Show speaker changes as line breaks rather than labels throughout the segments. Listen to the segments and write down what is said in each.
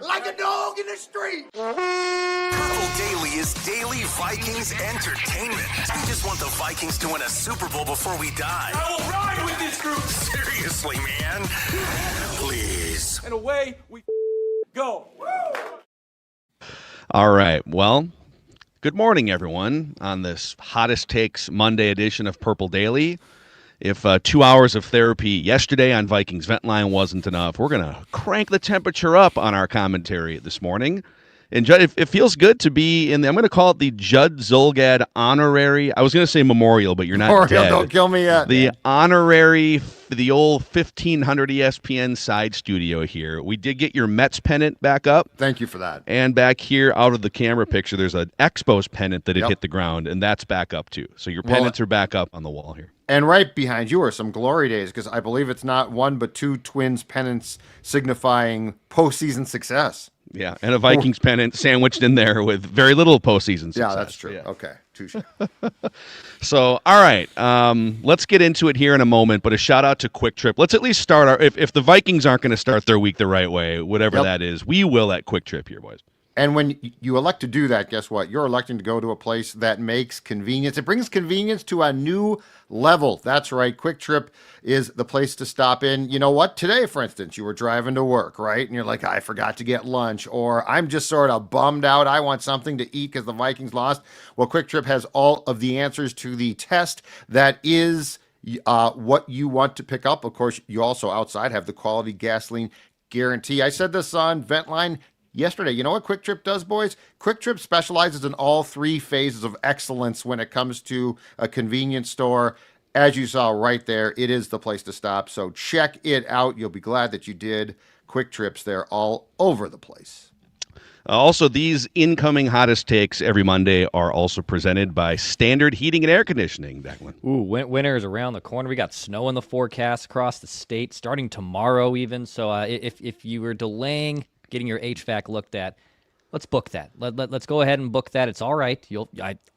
Like a dog in the street.
Purple Daily is daily Vikings entertainment. We just want the Vikings to win a Super Bowl before we die.
I will ride with this group.
Seriously, man. Please.
And away we go.
All right. Well, good morning, everyone, on this Hottest Takes Monday edition of Purple Daily. If 2 hours of therapy yesterday on Vikings Vent Line wasn't enough, we're going to crank the temperature up on our commentary this morning. And Judd, it feels good to be in I'm going to call it the Judd Zulgad honorary. I was going to say memorial, but you're not
Memorial,
dead.
don't kill me yet.
The honorary, the old 1500 ESPN side studio here. We did get your Mets pennant back up.
Thank you for that.
And back here, out of the camera picture, there's an Expos pennant that had hit the ground, and that's back up too. So your pennants are back up on the wall here.
And right behind you are some glory days, because I believe it's not one but two Twins pennants signifying postseason success.
Yeah, and a Vikings pennant sandwiched in there with very little postseason success.
Yeah, that's true.
Yeah.
Okay, touche.
So, all right, let's get into it here in a moment, but a shout-out to Quick Trip. Let's at least start if the Vikings aren't going to start their week the right way, whatever that is, we will at Quick Trip here, boys.
And when you elect to do that, guess what? You're electing to go to a place that makes convenience. It brings convenience to a new level. That's right. Quick Trip is the place to stop in. You know what? Today, for instance, you were driving to work, right? And you're like, I forgot to get lunch, or I'm just sort of bummed out. I want something to eat because the Vikings lost. Well, Quick Trip has all of the answers to the test that is what you want to pick up. Of course, you also outside have the quality gasoline guarantee. I said this on Ventline yesterday. You know what Quick Trip does, boys? Quick Trip specializes in all three phases of excellence when it comes to a convenience store. As you saw right there, it is the place to stop. So check it out. You'll be glad that you did. Quick Trips, they're all over the place.
Also, these incoming hottest takes every Monday are also presented by Standard Heating and Air Conditioning, Declan.
Ooh, winter is around the corner. We got snow in the forecast across the state, starting tomorrow even. So if you were delaying getting your HVAC looked at, let's book that. Let's go ahead and book that. It's all right.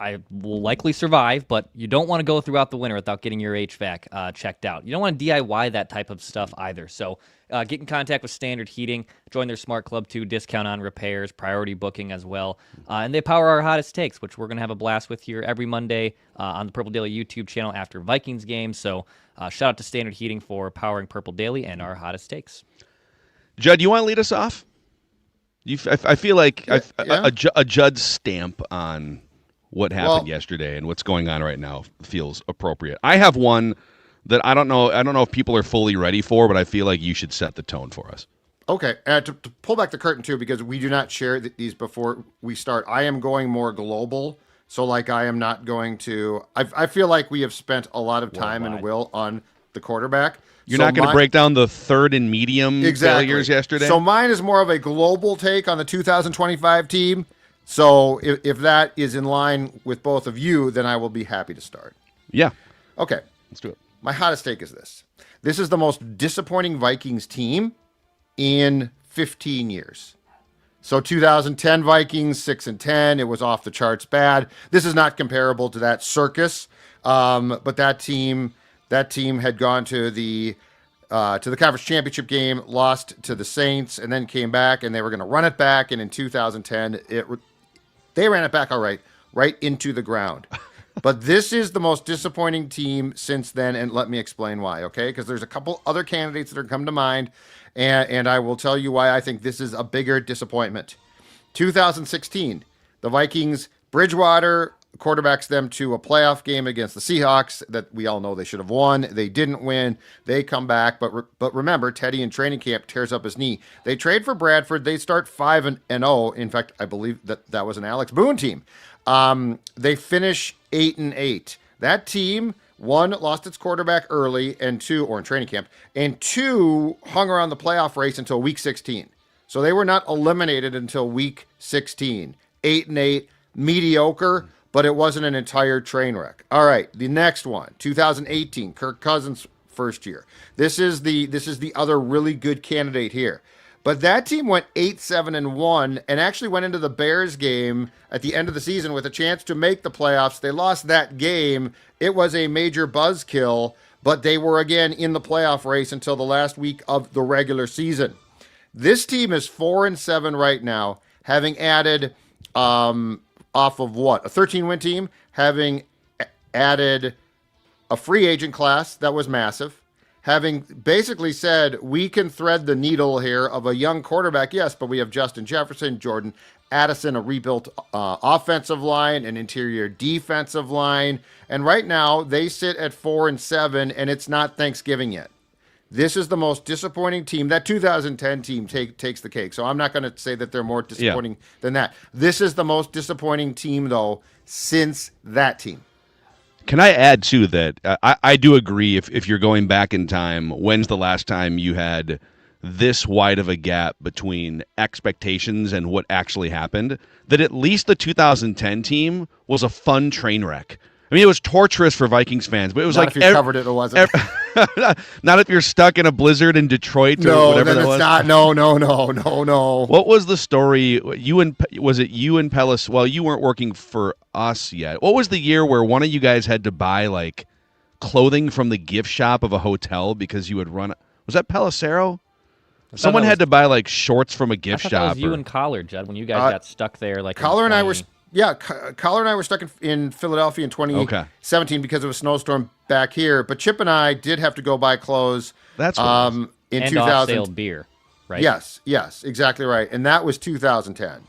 I will likely survive, but you don't want to go throughout the winter without getting your HVAC checked out. You don't want to DIY that type of stuff either. So get in contact with Standard Heating. Join their Smart Club too. Discount on repairs, priority booking as well. And they power our hottest takes, which we're going to have a blast with here every Monday on the Purple Daily YouTube channel after Vikings games. So shout out to Standard Heating for powering Purple Daily and our hottest takes.
Judd, you want to lead us off? I feel like a Judd stamp on what happened yesterday and what's going on right now feels appropriate. I have one that I don't know if people are fully ready for, but I feel like you should set the tone for us.
Okay, and to pull back the curtain too, because we do not share these before we start. I am going more global, so like I am not going to. I feel like we have spent a lot of time and will on the quarterback.
You're not going to break down the third and medium failures yesterday?
So mine is more of a global take on the 2025 team. So if that is in line with both of you, then I will be happy to start.
Yeah.
Okay.
Let's do it.
My hottest take is this. This is the most disappointing Vikings team in 15 years. So 2010 Vikings, 6-10. It was off the charts bad. This is not comparable to that circus. But that team had gone to the conference championship game, lost to the Saints, and then came back, and they were going to run it back. And in 2010, they ran it back all right into the ground. But this is the most disappointing team since then, and let me explain why, okay? Because there's a couple other candidates that are come to mind, and I will tell you why I think this is a bigger disappointment. 2016, the Vikings, Bridgewater quarterbacks them to a playoff game against the Seahawks that we all know they should have won. They didn't win. They come back, but remember, Teddy in training camp tears up his knee. They trade for Bradford. They start 5-0. In fact, I believe that was an Alex Boone team. They finish 8-8. That team, one, lost its quarterback early, and two, or in training camp, and two, hung around the playoff race until week 16. So they were not eliminated until week 16. 8-8, mediocre, but it wasn't an entire train wreck. All right, the next one, 2018, Kirk Cousins' first year. This is the other really good candidate here. But that team went 8-7-1 and actually went into the Bears game at the end of the season with a chance to make the playoffs. They lost that game. It was a major buzzkill, but they were again in the playoff race until the last week of the regular season. This team is 4-7 right now, having added off of what? A 13-win team, having added a free agent class that was massive, having basically said we can thread the needle here of a young quarterback, yes, but we have Justin Jefferson, Jordan Addison, a rebuilt offensive line, an interior defensive line, and right now they sit at 4-7, and it's not Thanksgiving yet. This is the most disappointing team. That 2010 team takes the cake, so I'm not going to say that they're more disappointing than that. This is the most disappointing team, though, since that team.
Can I add, too, that I do agree if you're going back in time, when's the last time you had this wide of a gap between expectations and what actually happened, that at least the 2010 team was a fun train wreck. I mean, it was torturous for Vikings fans, but it was
Not
like
if you covered it wasn't.
not if you're stuck in a blizzard in Detroit or
No,
whatever
then
that
it's
was.
not. No.
What was the story? Was it you and Pellis? Well, you weren't working for us yet. What was the year where one of you guys had to buy like clothing from the gift shop of a hotel because you had run? Was that Pelissero? Someone had to buy like shorts from a gift
I thought
shop.
that was you and Collar, Judd, when you guys got stuck there. Like
Collar and I were.
20
Yeah, Collar and I were stuck in Philadelphia in 2017 because of a snowstorm back here. But Chip and I did have to go buy clothes.
That's what
in
and
2000.
off-sale beer, right?
Yes, exactly right. And that was 2010.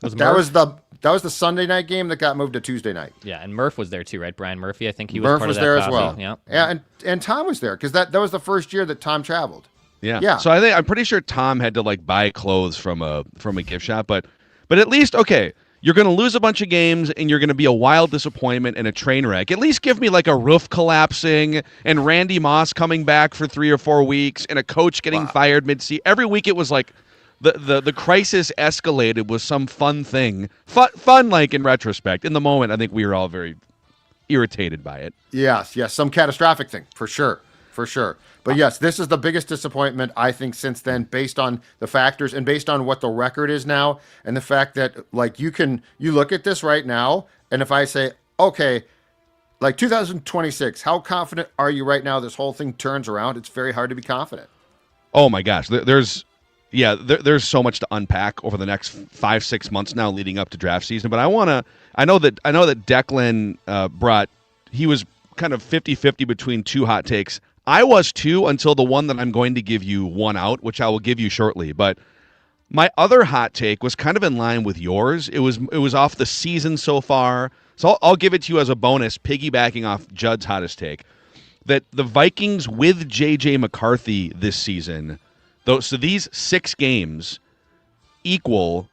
Was
That
Murph?
was the Sunday night game that got moved to Tuesday night.
Yeah, and Murph was there too, right? Brian Murphy, I think he was
Murph
part
was
of that
there as
posse.
well.
Yeah.
and Tom was there because that was the first year that Tom traveled.
Yeah. So I'm pretty sure Tom had to like buy clothes from a gift shop, but at least okay. You're going to lose a bunch of games, and you're going to be a wild disappointment and a train wreck. At least give me like a roof collapsing and Randy Moss coming back for 3 or 4 weeks and a coach getting fired mid-season. Every week it was like the crisis escalated with some fun thing. Fun like in retrospect. In the moment, I think we were all very irritated by it.
Yes, some catastrophic thing for sure. But yes, this is the biggest disappointment I think since then, based on the factors and based on what the record is now, and the fact that like you look at this right now, and if I say, okay, like 2026, how confident are you right now this whole thing turns around? It's very hard to be confident.
Oh my gosh, there's so much to unpack over the next 5-6 months now leading up to draft season. But I know that Declan he was kind of 50-50 between two hot takes. I was too until the one that I'm going to give you one out, which I will give you shortly. But my other hot take was kind of in line with yours. It was off the season so far. So I'll give it to you as a bonus, piggybacking off Judd's hottest take, that the Vikings with J.J. McCarthy this season, so these 6 games equal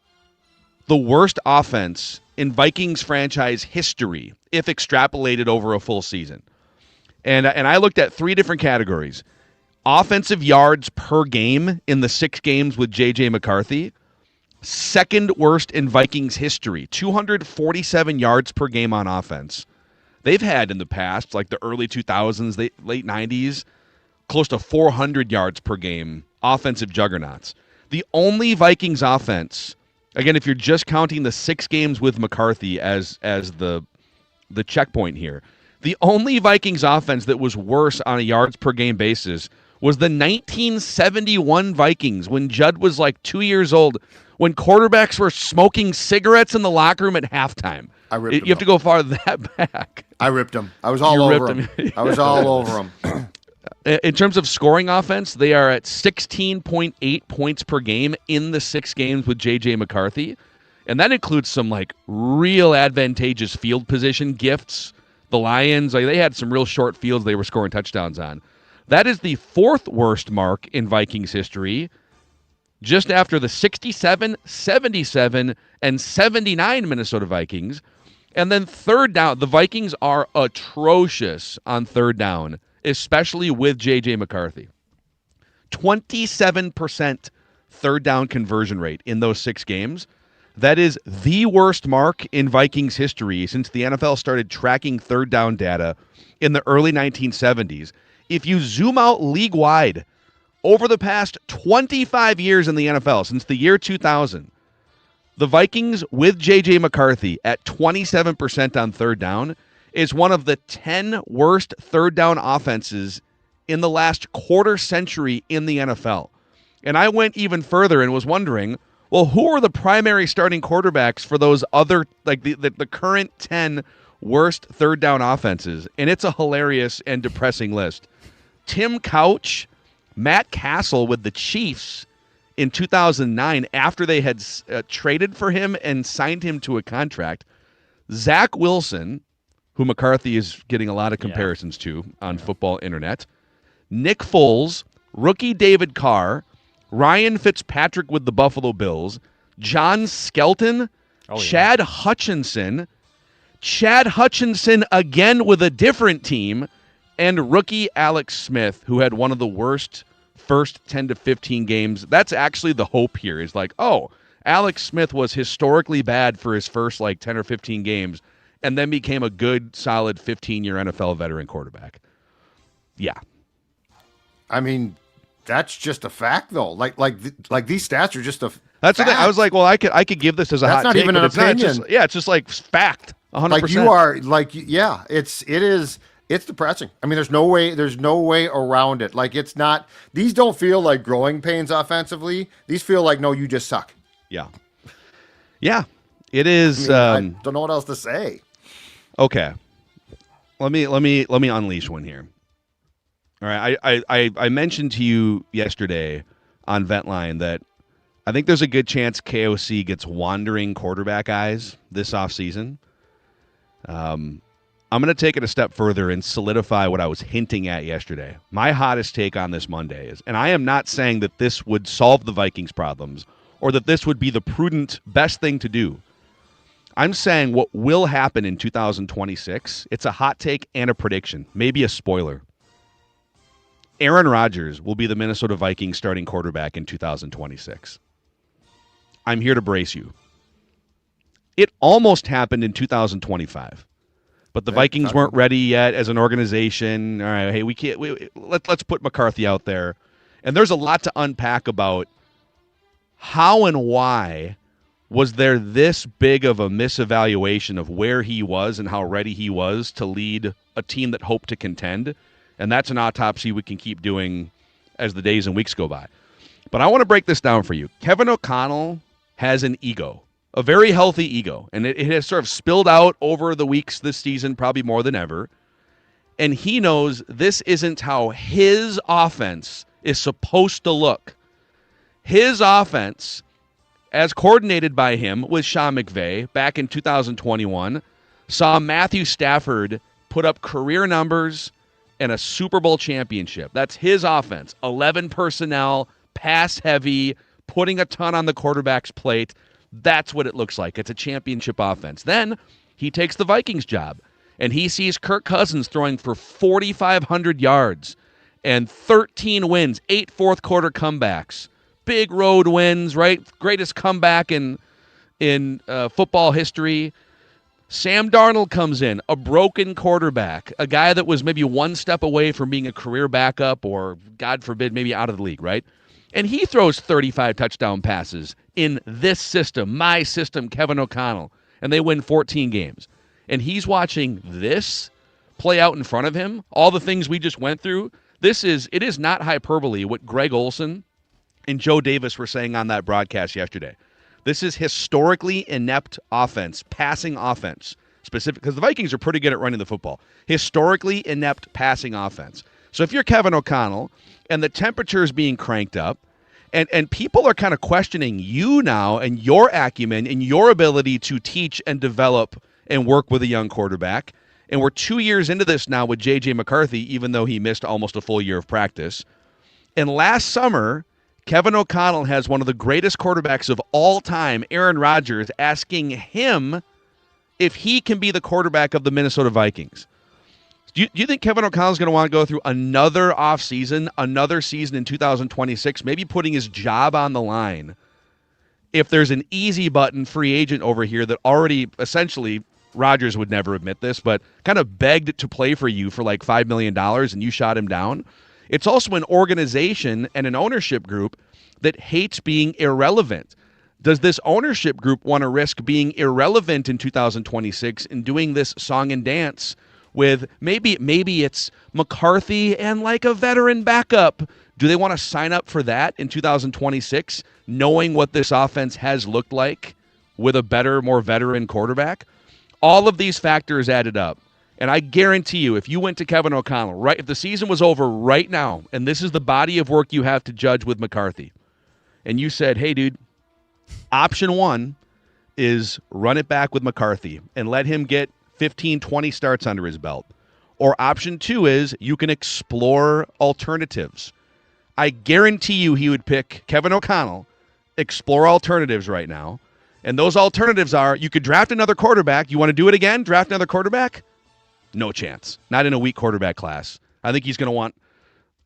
the worst offense in Vikings franchise history if extrapolated over a full season. And I looked at 3 different categories. Offensive yards per game in the 6 games with J.J. McCarthy. Second worst in Vikings history. 247 yards per game on offense. They've had in the past, like the early 2000s, late 90s, close to 400 yards per game. Offensive juggernauts. The only Vikings offense, again, if you're just counting the 6 games with McCarthy as the checkpoint here, the only Vikings offense that was worse on a yards per game basis was the 1971 Vikings when Judd was like 2 years old, when quarterbacks were smoking cigarettes in the locker room at halftime.
I ripped him
You have to go far that back.
I ripped him. I was all over him. I was all over him.
In terms of scoring offense, they are at 16.8 points per game in the 6 games with J.J. McCarthy. And that includes some like real advantageous field position gifts. The Lions, they had some real short fields they were scoring touchdowns on. That is the 4th worst mark in Vikings history, just after the 67, 77, and 79 Minnesota Vikings. And then third down, the Vikings are atrocious on third down, especially with J.J. McCarthy. 27% third down conversion rate in those 6 games. That is the worst mark in Vikings history since the NFL started tracking third down data in the early 1970s. If you zoom out league-wide, over the past 25 years in the NFL, since the year 2000, the Vikings with J.J. McCarthy at 27% on third down is one of the 10 worst third down offenses in the last quarter century in the NFL. And I went even further and was wondering, well, who are the primary starting quarterbacks for those other, like the current 10 worst third down offenses? And it's a hilarious and depressing list. Tim Couch, Matt Castle with the Chiefs in 2009 after they had traded for him and signed him to a contract. Zach Wilson, who McCarthy is getting a lot of comparisons to on football internet. Nick Foles, rookie David Carr, Ryan Fitzpatrick with the Buffalo Bills, John Skelton, Chad Hutchinson again with a different team, and rookie Alex Smith, who had one of the worst first 10 to 15 games. That's actually the hope here, is like, oh, Alex Smith was historically bad for his first 10 or 15 games and then became a good, solid 15-year NFL veteran quarterback. Yeah.
I mean, that's just a fact, though. Like these stats are just a.
That's the thing. I was like, well, I could give this as a hot take. That's not even an opinion. It's just like fact, 100%. It's depressing. I mean, there's no way around it. Like, it's not. These don't feel like growing pains offensively. These feel like, no, you just suck. Yeah. Yeah. It is.
I don't know what else to say.
Okay. Let me unleash one here. All right, I mentioned to you yesterday on Ventline that I think there's a good chance KOC gets wandering quarterback eyes this offseason. I'm going to take it a step further and solidify what I was hinting at yesterday. My hottest take on this Monday is, and I am not saying that this would solve the Vikings' problems or that this would be the prudent best thing to do. I'm saying what will happen in 2026, it's a hot take and a prediction, maybe a spoiler. Aaron Rodgers will be the Minnesota Vikings starting quarterback in 2026. I'm here to brace you. It almost happened in 2025, but the Vikings weren't ready yet as an organization. All right, hey, let's put McCarthy out there. And there's a lot to unpack about how and why was there this big of a misevaluation of where he was and how ready he was to lead a team that hoped to contend. And that's an autopsy we can keep doing as the days and weeks go by. But I want to break this down for you. Kevin O'Connell has an ego, a very healthy ego, and it has sort of spilled out over the weeks this season, probably more than ever. And he knows this isn't how his offense is supposed to look. His offense, as coordinated by him with Sean McVay back in 2021, saw Matthew Stafford put up career numbers and a Super Bowl championship. That's his offense. 11 personnel, pass heavy, putting a ton on the quarterback's plate. That's what it looks like. It's a championship offense. Then he takes the Vikings job, and he sees Kirk Cousins throwing for 4,500 yards and 13 wins, 8 fourth-quarter comebacks. Big road wins, right? Greatest comeback in football history. Sam Darnold comes in, a broken quarterback, a guy that was maybe one step away from being a career backup or, God forbid, maybe out of the league, right? And he throws 35 touchdown passes in this system, my system, Kevin O'Connell, and they win 14 games. And he's watching this play out in front of him, all the things we just went through. It is not hyperbole what Greg Olson and Joe Davis were saying on that broadcast yesterday. This is historically inept offense, passing offense, specific because the Vikings are pretty good at running the football. Historically inept passing offense. So if you're Kevin O'Connell and the temperature is being cranked up, and people are kind of questioning you now and your acumen and your ability to teach and develop and work with a young quarterback, and we're 2 years into this now with J.J. McCarthy, even though he missed almost a full year of practice. And last summer, Kevin O'Connell has one of the greatest quarterbacks of all time, Aaron Rodgers, asking him if he can be the quarterback of the Minnesota Vikings. Do you think Kevin O'Connell is going to want to go through another offseason, another season in 2026, maybe putting his job on the line if there's an easy button free agent over here that already essentially Rodgers would never admit this, but kind of begged to play for you for like $5 million and you shot him down? It's also an organization and an ownership group that hates being irrelevant. Does this ownership group want to risk being irrelevant in 2026 and doing this song and dance with maybe it's McCarthy and like a veteran backup Do they want to sign up for that in 2026, knowing what this offense has looked like with a better, more veteran quarterback? All of these factors added up. And I guarantee you, if you went to Kevin O'Connell, right, if the season was over right now, and this is the body of work you have to judge with McCarthy, and you said, hey, dude, option one is run it back with McCarthy and let him get 15, 20 starts under his belt. Or option two is you can explore alternatives. I guarantee you he would pick Kevin O'Connell, explore alternatives right now. And those alternatives are you could draft another quarterback. You want to do it again? Draft another quarterback? No chance. Not in a weak quarterback class. I think he's going to want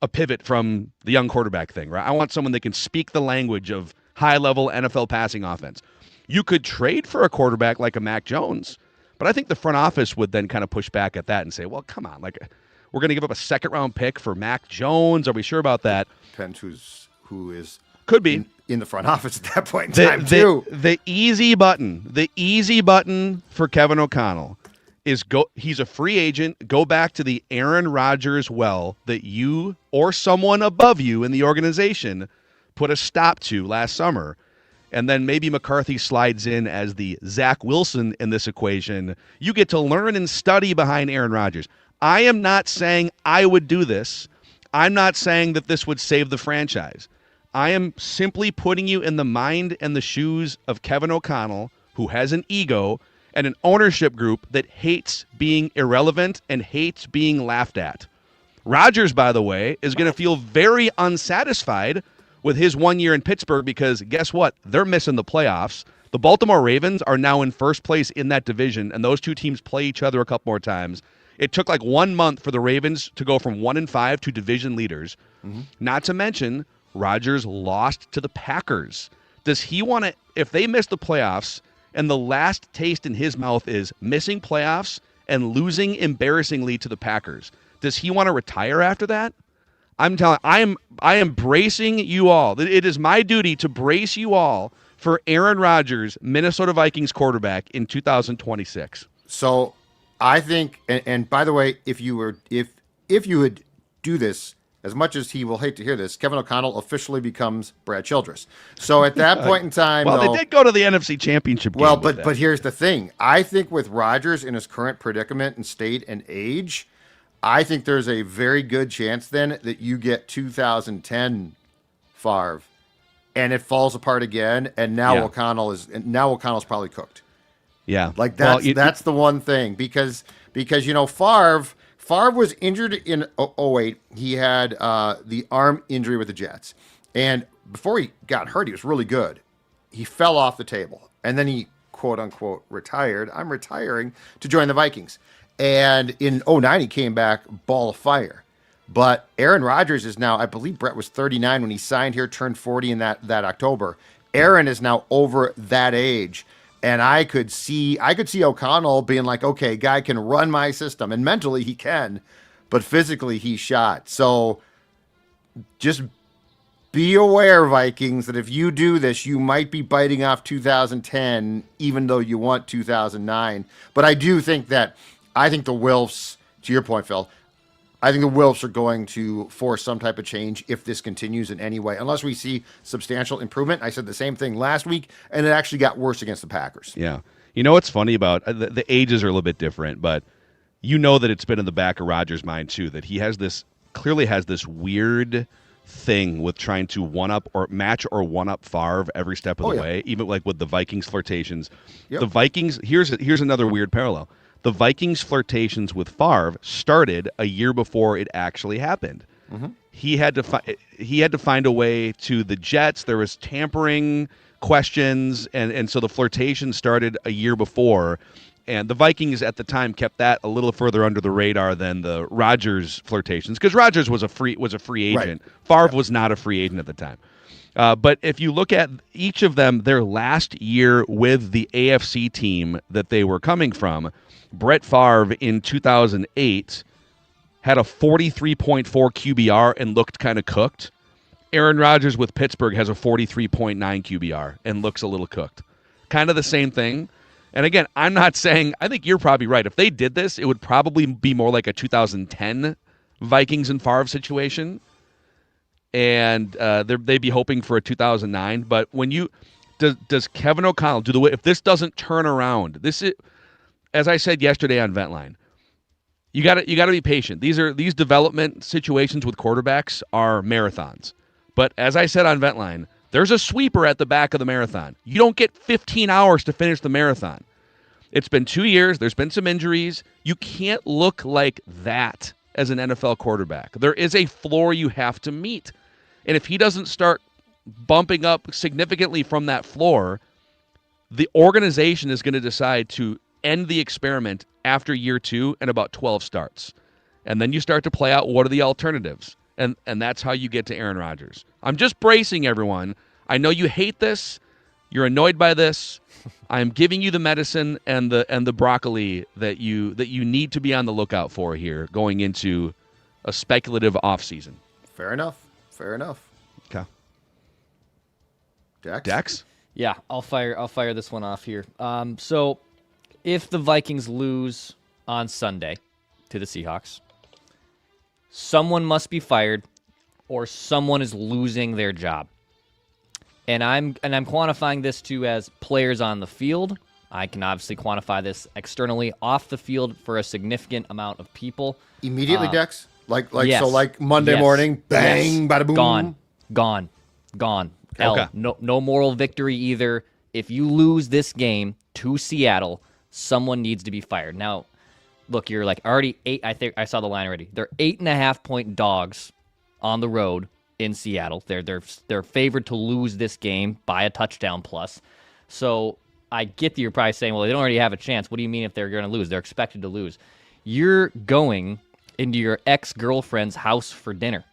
a pivot from the young quarterback thing, right? I want someone that can speak the language of high-level NFL passing offense. You could trade for a quarterback like a Mac Jones, but I think the front office would then kind of push back at that and say, well, come on, like we're going to give up a second-round pick for Mac Jones. Are we sure about that?
Depends who is
could be
in the front office at that point in time, too.
The easy button for Kevin O'Connell is go. He's a free agent. Go back to the Aaron Rodgers well that you or someone above you in the organization put a stop to last summer. And then maybe McCarthy slides in as the Zach Wilson in this equation. You get to learn and study behind Aaron Rodgers. I am not saying I would do this. I'm not saying that this would save the franchise. I am simply putting you in the mind and the shoes of Kevin O'Connell, who has an ego and an ownership group that hates being irrelevant and hates being laughed at. Rodgers, by the way, is going to feel very unsatisfied with his 1 year in Pittsburgh because guess what? They're missing the playoffs. The Baltimore Ravens are now in first place in that division, and those two teams play each other a couple more times. It took like 1 month for the Ravens to go from 1-5 to division leaders. Mm-hmm. Not to mention, Rodgers lost to the Packers. Does he want to, if they miss the playoffs, and the last taste in his mouth is missing playoffs and losing embarrassingly to the Packers, does he want to retire after that? I am bracing you all. It is my duty to brace you all for Aaron Rodgers, Minnesota Vikings quarterback in 2026.
So I think, and by the way, if you would do this, as much as he will hate to hear this, Kevin O'Connell officially becomes Brad Childress. So at that point in time,
well, they did go to the NFC Championship game.
Well, but here's the thing. I think with Rodgers in his current predicament and state and age, I think there's a very good chance then that you get 2010 Favre, and it falls apart again, and now O'Connell's probably cooked.
Yeah,
like that's the one thing because Favre was injured in 2008. He had the arm injury with the Jets. And before he got hurt, he was really good. He fell off the table. And then he, quote unquote, retired. I'm retiring to join the Vikings. And in 2009, he came back ball of fire. But Aaron Rodgers is now, I believe Brett was 39 when he signed here, turned 40 in that October. Aaron is now over that age. And I could see O'Connell being like, okay, guy can run my system. And mentally he can, but physically he's shot. So just be aware, Vikings, that if you do this, you might be biting off 2010, even though you want 2009. But I think the Wilfs, to your point, Phil, I think the Wilfs are going to force some type of change if this continues in any way, unless we see substantial improvement. I said the same thing last week, and it actually got worse against the Packers.
Yeah. You know what's funny about the ages are a little bit different, but you know that it's been in the back of Rodgers' mind too, that he clearly has this weird thing with trying to match or one-up Favre every step of the way, even like with the Vikings flirtations. Yep. The Vikings, here's another weird parallel. The Vikings flirtations with Favre started a year before it actually happened. Mm-hmm. He had to find a way to the Jets. There was tampering questions, and so the flirtation started a year before. And the Vikings at the time kept that a little further under the radar than the Rodgers flirtations, because Rodgers was a free agent. Right. Favre was not a free agent at the time. But if you look at each of them, their last year with the AFC team that they were coming from, Brett Favre in 2008 had a 43.4 QBR and looked kind of cooked. Aaron Rodgers with Pittsburgh has a 43.9 QBR and looks a little cooked. Kind of the same thing. And again, I'm not saying, I think you're probably right. If they did this, it would probably be more like a 2010 Vikings and Favre situation. and they'd be hoping for a 2009. But when does Kevin O'Connell do the way? If this doesn't turn around, this is, as I said yesterday on Ventline, you got to be patient. These development situations with quarterbacks are marathons. But as I said on Ventline, there's a sweeper at the back of the marathon. You don't get 15 hours to finish the marathon. It's been 2 years. There's been some injuries. You can't look like that as an NFL quarterback. There is a floor you have to meet. And if he doesn't start bumping up significantly from that floor, the organization is going to decide to end the experiment after year 2 and about 12 starts. And then you start to play out what are the alternatives. And that's how you get to Aaron Rodgers. I'm just bracing everyone. I know you hate this. You're annoyed by this. I'm giving you the medicine and the broccoli that you need to be on the lookout for here going into a speculative offseason.
Fair enough.
Okay.
Dex?
Yeah, I'll fire this one off here. So if the Vikings lose on Sunday to the Seahawks, someone must be fired or someone is losing their job. And I'm quantifying this too as players on the field. I can obviously quantify this externally off the field for a significant amount of people.
Immediately, Dex?
Yes.
So like Monday morning, bang,
yes.
bada boom.
Gone.
Okay.
No moral victory either. If you lose this game to Seattle, someone needs to be fired. Now, look, you're like already 8. I think I saw the line already. They're 8.5-point dogs on the road in Seattle. They're favored to lose this game by a touchdown plus. So I get that you're probably saying, well, they don't already have a chance. What do you mean if they're going to lose? They're expected to lose. You're going into your ex-girlfriend's house for dinner,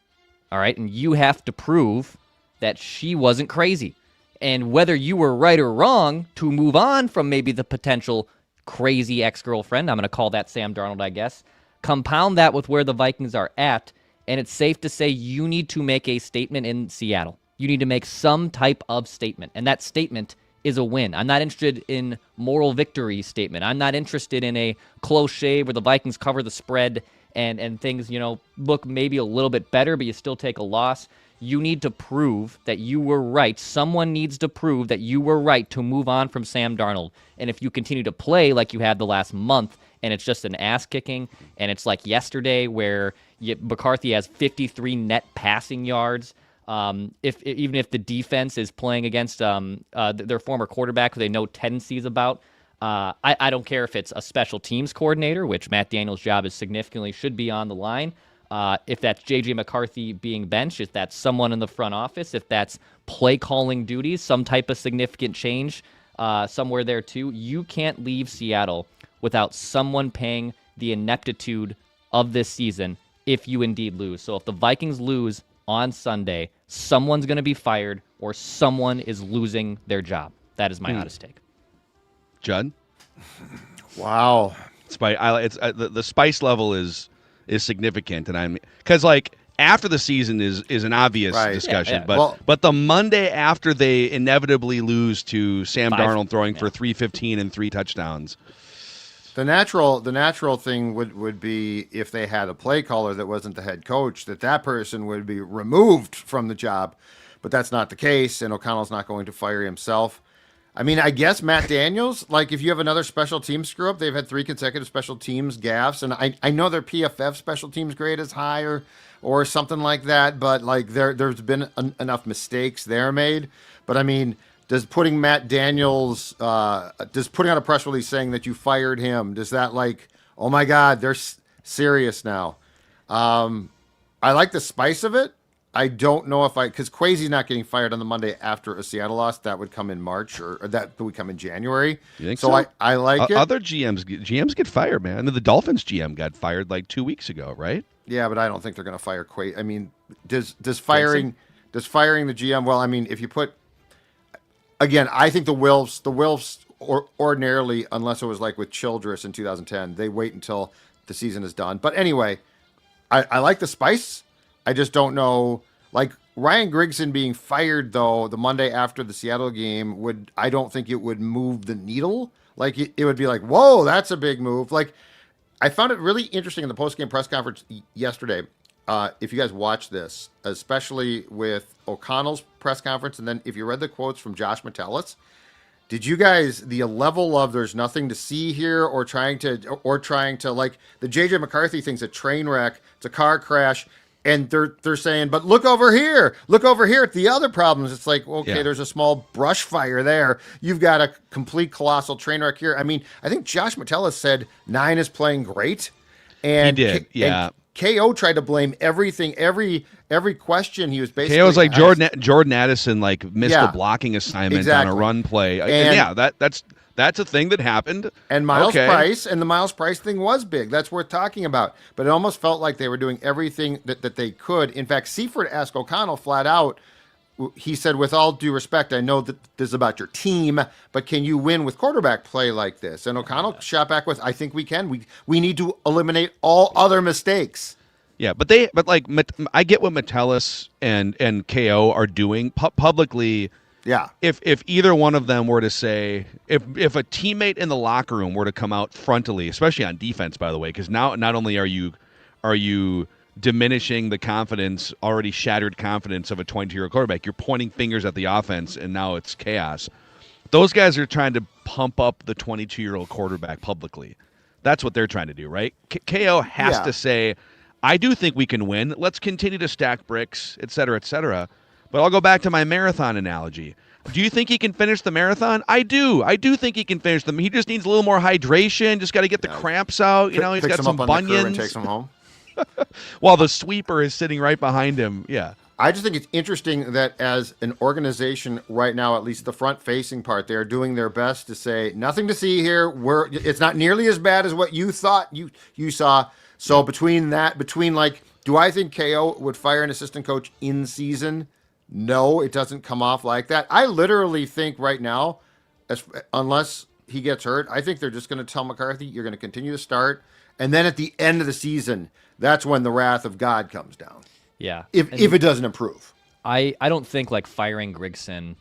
all right? And you have to prove that she wasn't crazy. And whether you were right or wrong to move on from maybe the potential crazy ex-girlfriend, I'm going to call that Sam Darnold, I guess, compound that with where the Vikings are at, and it's safe to say you need to make a statement in Seattle. You need to make some type of statement, and that statement is a win. I'm not interested in moral victory statement. I'm not interested in a close shave where the Vikings cover the spread and things, look maybe a little bit better, but you still take a loss. You need to prove that you were right. Someone needs to prove that you were right to move on from Sam Darnold. And if you continue to play like you had the last month, and it's just an ass-kicking, and it's like yesterday where McCarthy has 53 net passing yards, even if the defense is playing against their former quarterback who they know tendencies about, I don't care if it's a special teams coordinator, which Matt Daniels' job is significantly should be on the line. If that's J.J. McCarthy being benched, if that's someone in the front office, if that's play calling duties, some type of significant change somewhere there too, you can't leave Seattle without someone paying the ineptitude of this season if you indeed lose. So if the Vikings lose on Sunday, someone's going to be fired or someone is losing their job. That is my hottest take.
Judd?
Wow.
The spice level is significant, and because after the season is an obvious discussion, but the Monday after they inevitably lose to Sam Darnold throwing for 315 and 3 touchdowns.
The natural thing would be if they had a play caller that wasn't the head coach, that person would be removed from the job, but that's not the case, and O'Connell's not going to fire himself. I mean, I guess Matt Daniels, if you have another special team screw up, they've had 3 consecutive special teams gaffes, and I know their PFF special teams grade is higher or something like that, but there's been enough mistakes there made. But I mean, does putting Matt Daniels, does putting out a press release saying that you fired him, does that oh my God, they're serious now? I like the spice of it. I don't know because Kwesi's not getting fired on the Monday after a Seattle loss. That would come in March or that would come in January.
You think so?
I like it.
Other GMs get fired, man. The Dolphins GM got fired 2 weeks ago, right?
Yeah, but I don't think they're going to fire Kwesi. I mean, does firing the GM? Well, I mean, if you put again, I think the Wilfs ordinarily, unless it was with Childress in 2010, they wait until the season is done. But anyway, I like the spice. I just don't know. Ryan Grigson being fired, though, the Monday after the Seattle game I don't think it would move the needle. It would be whoa, that's a big move. I found it really interesting in the post-game press conference yesterday. if you guys watch this, especially with O'Connell's press conference, and then if you read the quotes from Josh Metellus, did you guys the level of there's nothing to see here, or trying to like the JJ McCarthy thing's a train wreck, it's a car crash, and they're saying, but look over here at the other problems. It's like, okay, there's a small brush fire there. You've got a complete colossal train wreck here. I mean, I think Josh Metellus said 9 is playing great, and
He did,
and KO tried to blame everything, every question he was basically.
KO was like Jordan Addison missed a blocking assignment on a run play, and that's a thing that happened.
And Price, and the Miles Price thing was big. That's worth talking about. But it almost felt like they were doing everything that they could. In fact, Seifert asked O'Connell flat out. He said, with all due respect, I know that this is about your team, but can you win with quarterback play like this? And O'Connell shot back with, I think we can. We need to eliminate all other mistakes.
Yeah, but I get what Metellus and KO are doing publicly.
Yeah.
If either one of them were to say, if a teammate in the locker room were to come out frontally, especially on defense, by the way, because now not only are you diminishing the already shattered confidence of a 22-year-old quarterback, you're pointing fingers at the offense, and now it's chaos. Those guys are trying to pump up the 22-year-old quarterback publicly. That's what they're trying to do, right? KO has to say, I do think we can win. Let's continue to stack bricks, et cetera, et cetera. But I'll go back to my marathon analogy. Do you think he can finish the marathon? I do. I do think he can finish them. He just needs a little more hydration. Just got to get the cramps out. He's got some bunions.
And takes him home.
While the sweeper is sitting right behind him. Yeah.
I just think it's interesting that as an organization right now, at least the front-facing part, they're doing their best to say, nothing to see here. It's not nearly as bad as what you thought you saw. So between do I think KO would fire an assistant coach in season? No, it doesn't come off like that. I literally think right now, unless he gets hurt, I think they're just going to tell McCarthy, you're going to continue to start. And then at the end of the season, that's when the wrath of God comes down.
Yeah.
If it doesn't improve.
I don't think firing Grigson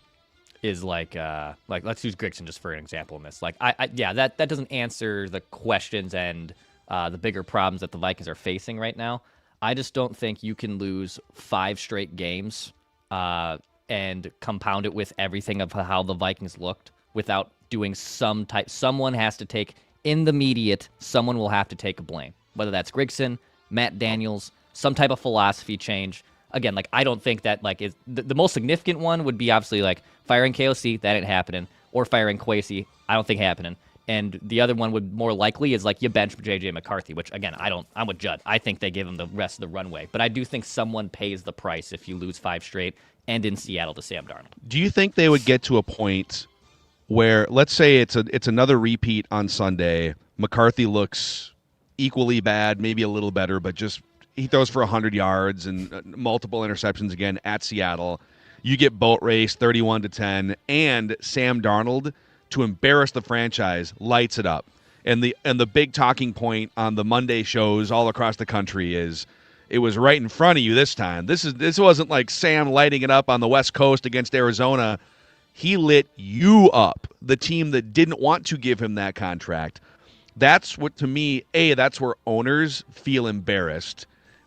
is let's use Grigson just for an example in this. That doesn't answer the questions and the bigger problems that the Vikings are facing right now. I just don't think you can lose 5 straight games and compound it with everything of how the Vikings looked without doing someone has to take, in the immediate, someone will have to take a blame. Whether that's Grigson, Matt Daniels, some type of philosophy change. Again, I don't think that is the most significant one would be obviously firing KOC, that ain't happening, or firing Kwesi, I don't think happening. And the other one would more likely is you bench JJ McCarthy, which again, I'm with Judd. I think they give him the rest of the runway. But I do think someone pays the price if you lose 5 straight and in Seattle to Sam Darnold.
Do you think they would get to a point where, let's say it's another repeat on Sunday, McCarthy looks equally bad, maybe a little better, but just he throws for 100 yards and multiple interceptions again at Seattle. You get boat race 31-10, and Sam Darnold, to embarrass the franchise, lights it up. And the big talking point on the Monday shows all across the country is it was right in front of you this time. This wasn't like Sam lighting it up on the West Coast against Arizona. He lit you up, the team that didn't want to give him that contract. That's what, to me, that's where owners feel embarrassed.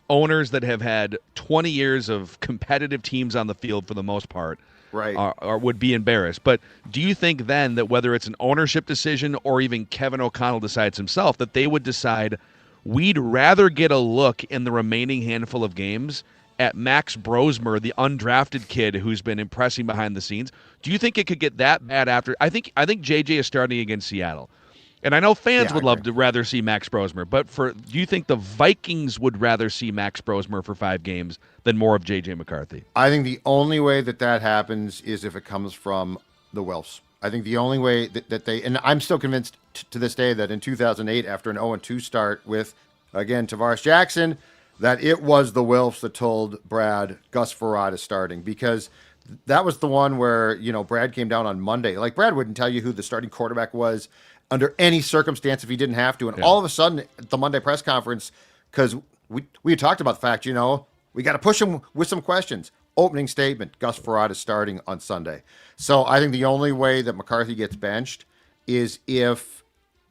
Owners that have had 20 years of competitive teams on the field for the most part,
right,
would be embarrassed. But do you think then that whether it's an ownership decision or even Kevin O'Connell decides himself, that they would decide we'd rather get a look in the remaining handful of games at Max Brosmer, the undrafted kid who's been impressing behind the scenes? Do you think it could get that bad after? I think JJ is starting against Seattle. And I know fans would love to rather see Max Brosmer, but do you think the Vikings would rather see Max Brosmer for 5 games than more of J.J. McCarthy?
I think the only way that happens is if it comes from the Wilfs. I think the only way that they, and I'm still convinced to this day that in 2008, after an 0-2 start with, again, Tavares Jackson, that it was the Wilfs that told Brad Gus Farad is starting, because that was the one where, Brad came down on Monday. Brad wouldn't tell you who the starting quarterback was under any circumstance if he didn't have to. And all of a sudden, at the Monday press conference, because we had talked about the fact, we got to push him with some questions. Opening statement, Gus Farad is starting on Sunday. So I think the only way that McCarthy gets benched is if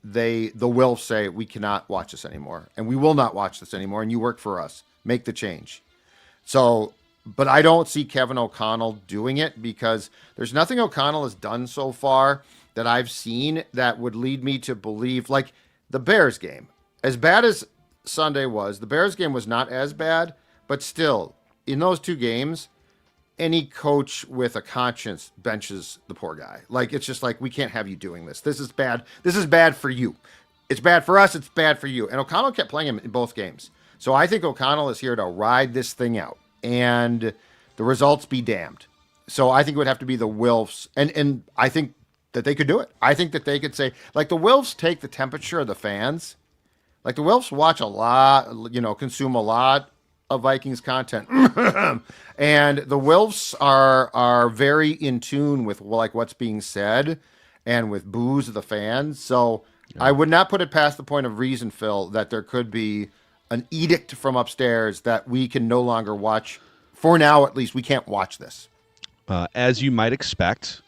the Wilfs say, we cannot watch this anymore, and we will not watch this anymore, and you work for us. make the change. So, but I don't see Kevin O'Connell doing it because there's nothing O'Connell has done so far that I've seen that would lead me to believe, like the Bears game. As bad as Sunday was, the Bears game was not as bad, but still, in those two games, any coach with a conscience benches the poor guy. Like, it's just like, we can't have you doing this. This is bad. This is bad for you. It's bad for us. It's bad for you. And O'Connell kept playing him in both games. So I think O'Connell is here to ride this thing out and the results be damned. So I think it would have to be the Wilfs. And I think that they could do it. I think that they could say, like, the Wilfs take the temperature of the fans. Like, the Wilfs watch a lot, consume a lot of Vikings content. And the Wilfs are very in tune with, like, what's being said and with boos of the fans. So I would not put it past the point of reason, Phil, that there could be an edict from upstairs that we can no longer watch. For now, at least, we can't watch this.
As you might expect,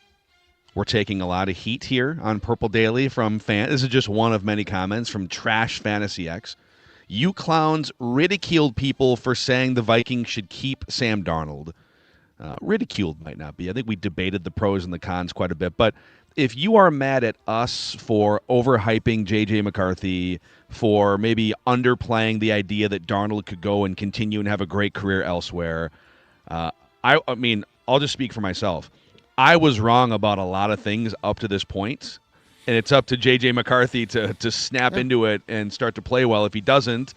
we're taking a lot of heat here on Purple Daily from fans. This is just one of many comments from Trash Fantasy X. You clowns ridiculed people for saying the Vikings should keep Sam Darnold. Ridiculed might not be. I think we debated the pros and the cons quite a bit. But if you are mad at us for overhyping J.J. McCarthy, for maybe underplaying the idea that Darnold could go and continue and have a great career elsewhere, I mean, I'll just speak for myself. I was wrong about a lot of things up to this point, and it's up to J.J. McCarthy to snap into it and start to play well. If he doesn't,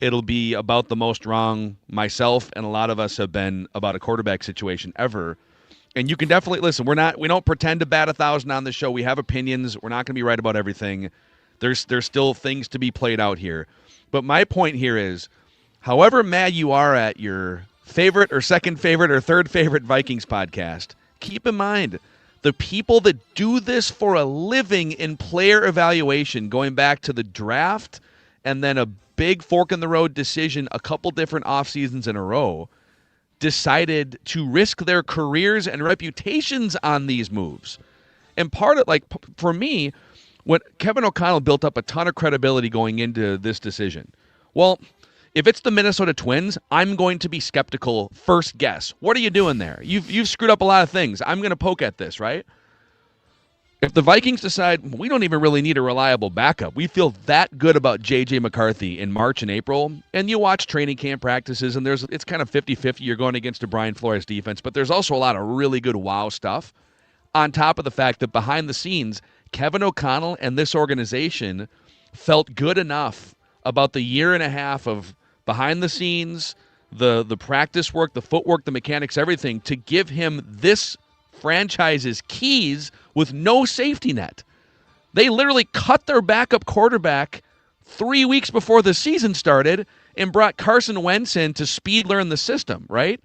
it'll be about the most wrong myself and a lot of us have been about a quarterback situation ever. And you can definitely listen. We don't pretend to bat 1,000 on the show. We have opinions. We're not going to be right about everything. There's still things to be played out here. But my point here is, however mad you are at your favorite or second favorite or third favorite Vikings podcast, keep in mind the people that do this for a living in player evaluation, going back to the draft and then a big fork in the road decision a couple different off seasons in a row, decided to risk their careers and reputations on these moves. And part of, like, for me, when Kevin O'Connell built up a ton of credibility going into this decision. Well, if it's the Minnesota Twins, I'm going to be skeptical first guess. What are you doing there? You've screwed up a lot of things. I'm going to poke at this, right? If the Vikings decide we don't even really need a reliable backup, we feel that good about J.J. McCarthy in March and April, and you watch training camp practices, and it's kind of 50-50. You're going against a Brian Flores defense, but there's also a lot of really good wow stuff, on top of the fact that behind the scenes, Kevin O'Connell and this organization felt good enough about the year and a half of behind the scenes, the practice work, the footwork, the mechanics, everything, to give him this franchise's keys with no safety net. They literally cut their backup quarterback 3 weeks before the season started and brought Carson Wentz in to speed learn the system, right?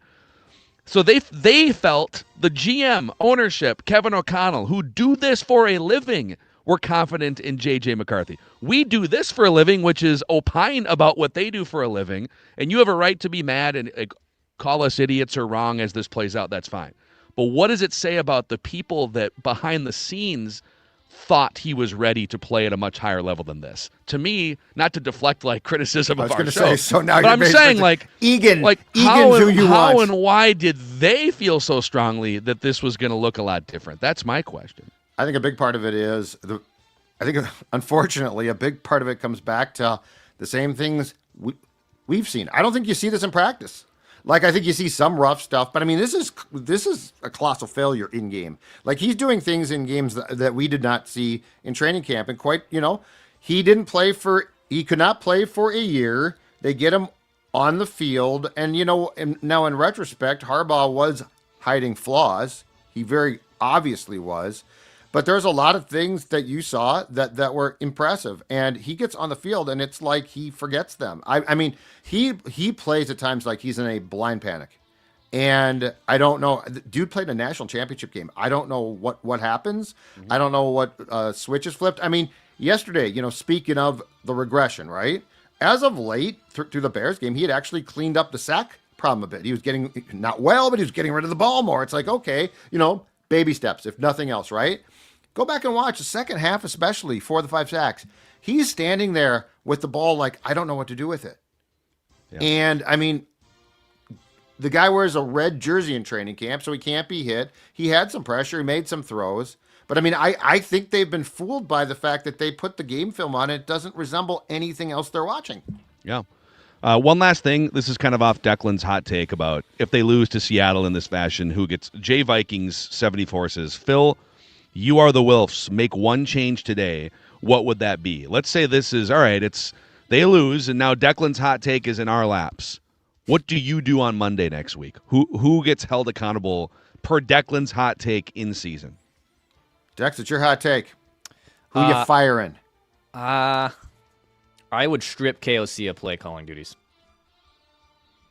So they felt, the GM, ownership, Kevin O'Connell, who do this for a living, were confident in J.J. McCarthy. We do this for a living, which is opine about what they do for a living, and you have a right to be mad and call us idiots or wrong as this plays out. That's fine. But what does it say about the people that behind the scenes thought he was ready to play at a much higher level than this? To me, not to deflect like criticism of our show,
so now
but I'm saying like
Egan,
how
want.
And why did they feel so strongly that this was going to look a lot different? That's my question.
I think a big part of it is unfortunately, a big part of it comes back to the same things we've seen. I don't think you see this in practice. Like, I think you see some rough stuff, but I mean, this is a colossal failure in game. Like, he's doing things in games that we did not see in training camp, and he could not play for a year. They get him on the field, and now in retrospect, Harbaugh was hiding flaws. He very obviously was. But there's a lot of things that you saw that were impressive, and he gets on the field, and it's like he forgets them. I mean, he plays at times like he's in a blind panic, and I don't know. Dude played a national championship game. I don't know what happens. Mm-hmm. I don't know what switches flipped. I mean, yesterday, speaking of the regression, right? As of late, through the Bears game, he had actually cleaned up the sack problem a bit. He was getting, not well, but he was getting rid of the ball more. It's like, okay, baby steps, if nothing else, right? Go back and watch the second half, especially 4 of the 5 sacks. He's standing there with the ball like, I don't know what to do with it. And I mean, the guy wears a red jersey in training camp, so he can't be hit. He had some pressure. He made some throws. But I mean, I think they've been fooled by the fact that they put the game film on. It doesn't resemble anything else they're watching.
Yeah. One last thing. This is kind of off Declan's hot take about if they lose to Seattle in this fashion, who gets J Vikings 74 says, Phil, you are the Wilfs. Make one change today. What would that be? Let's say this is, all right, they lose, and now Declan's hot take is in our laps. What do you do on Monday next week? Who gets held accountable per Declan's hot take in season?
Dex, it's your hot take. Who you firing?
I would strip KOC of play calling duties.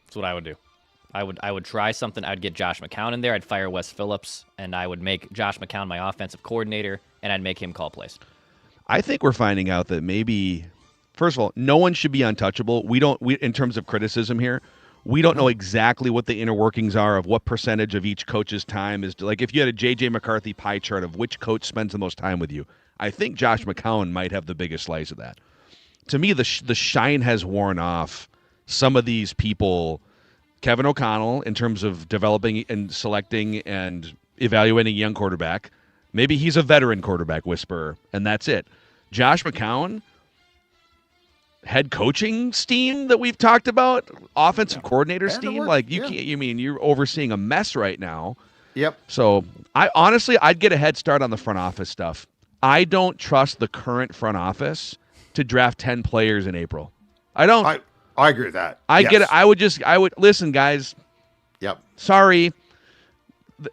That's what I would do. I would try something. I'd get Josh McCown in there. I'd fire Wes Phillips, and I would make Josh McCown my offensive coordinator, and I'd make him call plays.
I think we're finding out that maybe, first of all, no one should be untouchable. We in terms of criticism here, we don't know exactly what the inner workings are of what percentage of each coach's time is. Like if you had a J.J. McCarthy pie chart of which coach spends the most time with you, I think Josh McCown might have the biggest slice of that. To me, the shine has worn off some of these people. Kevin O'Connell, in terms of developing and selecting and evaluating a young quarterback, maybe he's a veteran quarterback whisperer, and that's it. Josh McCown, head coaching steam that we've talked about, offensive coordinator steam, like you can't. You mean you're overseeing a mess right now?
Yep.
So I'd get a head start on the front office stuff. I don't trust the current front office to draft 10 players in April. I don't.
I agree with that.
Get it. I would listen, guys.
Yep.
Sorry.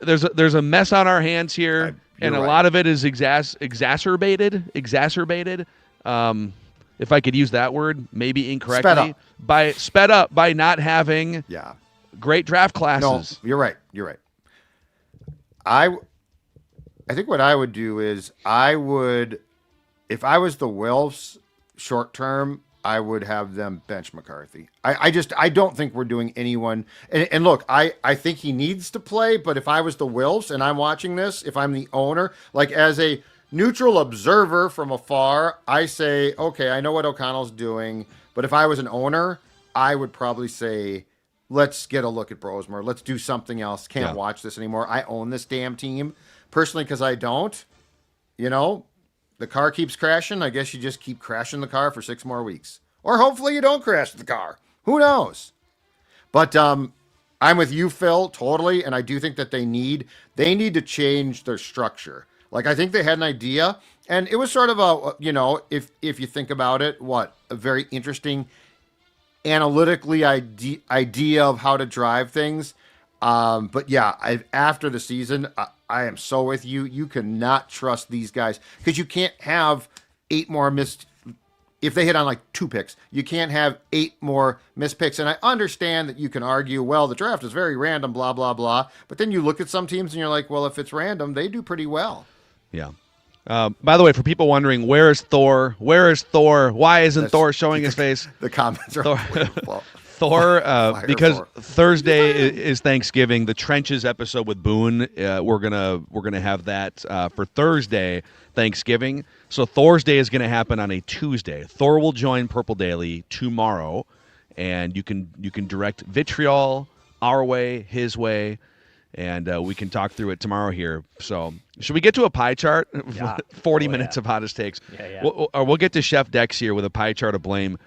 There's a mess on our hands here, and a lot of it is exacerbated. If I could use that word, maybe incorrectly. Sped up by not having great draft classes.
No, you're right. I think what I would do is if I was the Wilfs short term, I would have them bench McCarthy. I don't think we're doing anyone. And look, I think he needs to play, but if I was the Wilfs and I'm watching this, if I'm the owner, like as a neutral observer from afar, I say, okay, I know what O'Connell's doing, but if I was an owner, I would probably say, let's get a look at Brosmer. Let's do something else. Can't watch this anymore. I own this damn team personally because I don't. The car keeps crashing. I guess you just keep crashing the car for 6 more weeks. Or hopefully you don't crash the car. Who knows? But I'm with you, Phil, totally. And I do think that they need to change their structure. Like, I think they had an idea. And it was sort of if you think about it, a very interesting analytically idea of how to drive things. But yeah, after the season, I am so with you. You cannot trust these guys because you can't have 8 more missed. If they hit on like 2 picks, you can't have 8 more missed picks. And I understand that you can argue, well, the draft is very random, blah, blah, blah. But then you look at some teams and you're like, well, if it's random, they do pretty well.
Yeah. By the way, for people wondering, where is Thor? Why isn't Thor showing his face?
The comments are
Thor, because Thursday is Thanksgiving. The Trenches episode with Boone, we're gonna have that for Thursday, Thanksgiving. So Thursday is gonna happen on a Tuesday. Thor will join Purple Daily tomorrow, and you can direct vitriol our way, his way, and we can talk through it tomorrow here. So should we get to a pie chart?
Yeah.
40 minutes of hottest takes.
Yeah.
We'll get to Chef Dex here with a pie chart of blame.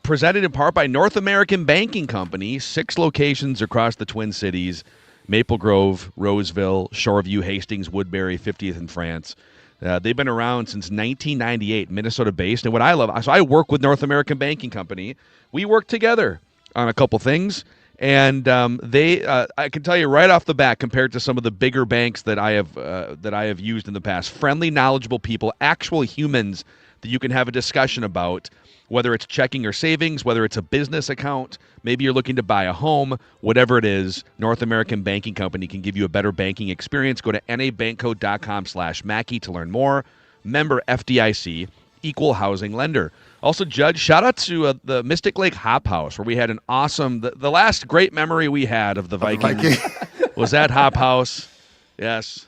Presented in part by North American Banking Company, 6 locations across the Twin Cities, Maple Grove, Roseville, Shoreview, Hastings, Woodbury, 50th in France. They've been around since 1998, Minnesota-based. And what I love, so I work with North American Banking Company. We work together on a couple things. And I can tell you right off the bat, compared to some of the bigger banks that I have used in the past, friendly, knowledgeable people, actual humans that you can have a discussion about, whether it's checking or savings, whether it's a business account, maybe you're looking to buy a home, whatever it is, North American Banking Company can give you a better banking experience. Go to nabankco.com/Mackey to learn more. Member FDIC, equal housing lender. Also, Judge, shout out to the Mystic Lake Hop House, where we had an awesome, the last great memory we had of the Vikings was at Hop House. Yes.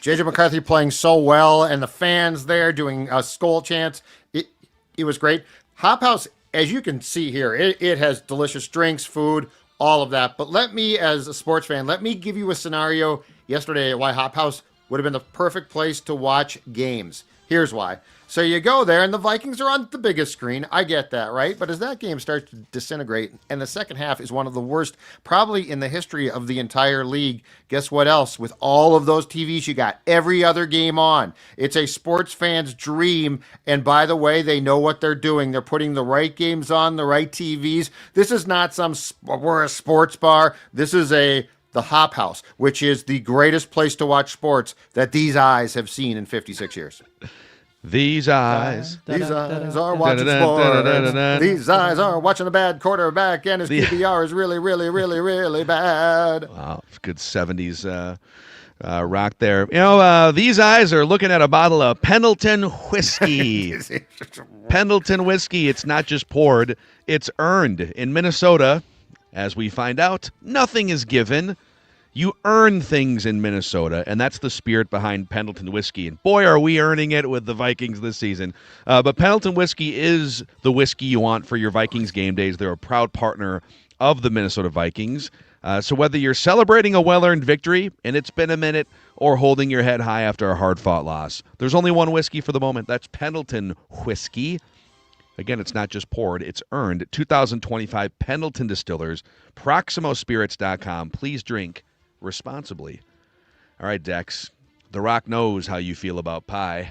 J.J. McCarthy playing so well, and the fans there doing a skull chants. It was great. Hop House as you can see here, it has delicious drinks, food, all of that. But let me, as a sports fan, let me give you a scenario yesterday at why Hop House would have been the perfect place to watch games. Here's why. So you go there, and the Vikings are on the biggest screen. I get that, right? But as that game starts to disintegrate, and the second half is one of the worst probably in the history of the entire league, guess what else? With all of those TVs, you got every other game on. It's a sports fan's dream, and by the way, they know what they're doing. They're putting the right games on, the right TVs. This is not we're a sports bar. This is the Hop House, which is the greatest place to watch sports that these eyes have seen in 56 years.
These eyes.
These eyes are watching sports. These eyes are watching a bad quarterback, and his QBR is really, really, really, really bad.
Wow, good 70s rock there. These eyes are looking at a bottle of Pendleton whiskey. Pendleton whiskey, it's not just poured, it's earned. In Minnesota, as we find out, nothing is given. You earn things in Minnesota, and that's the spirit behind Pendleton whiskey. And boy, are we earning it with the Vikings this season. But Pendleton whiskey is the whiskey you want for your Vikings game days. They're a proud partner of the Minnesota Vikings. So whether you're celebrating a well-earned victory, and it's been a minute, or holding your head high after a hard-fought loss, there's only one whiskey for the moment. That's Pendleton whiskey. Again, it's not just poured, it's earned. 2025 Pendleton Distillers, ProximoSpirits.com. Please drink responsibly. All right, Dex. The Rock knows how you feel about pie.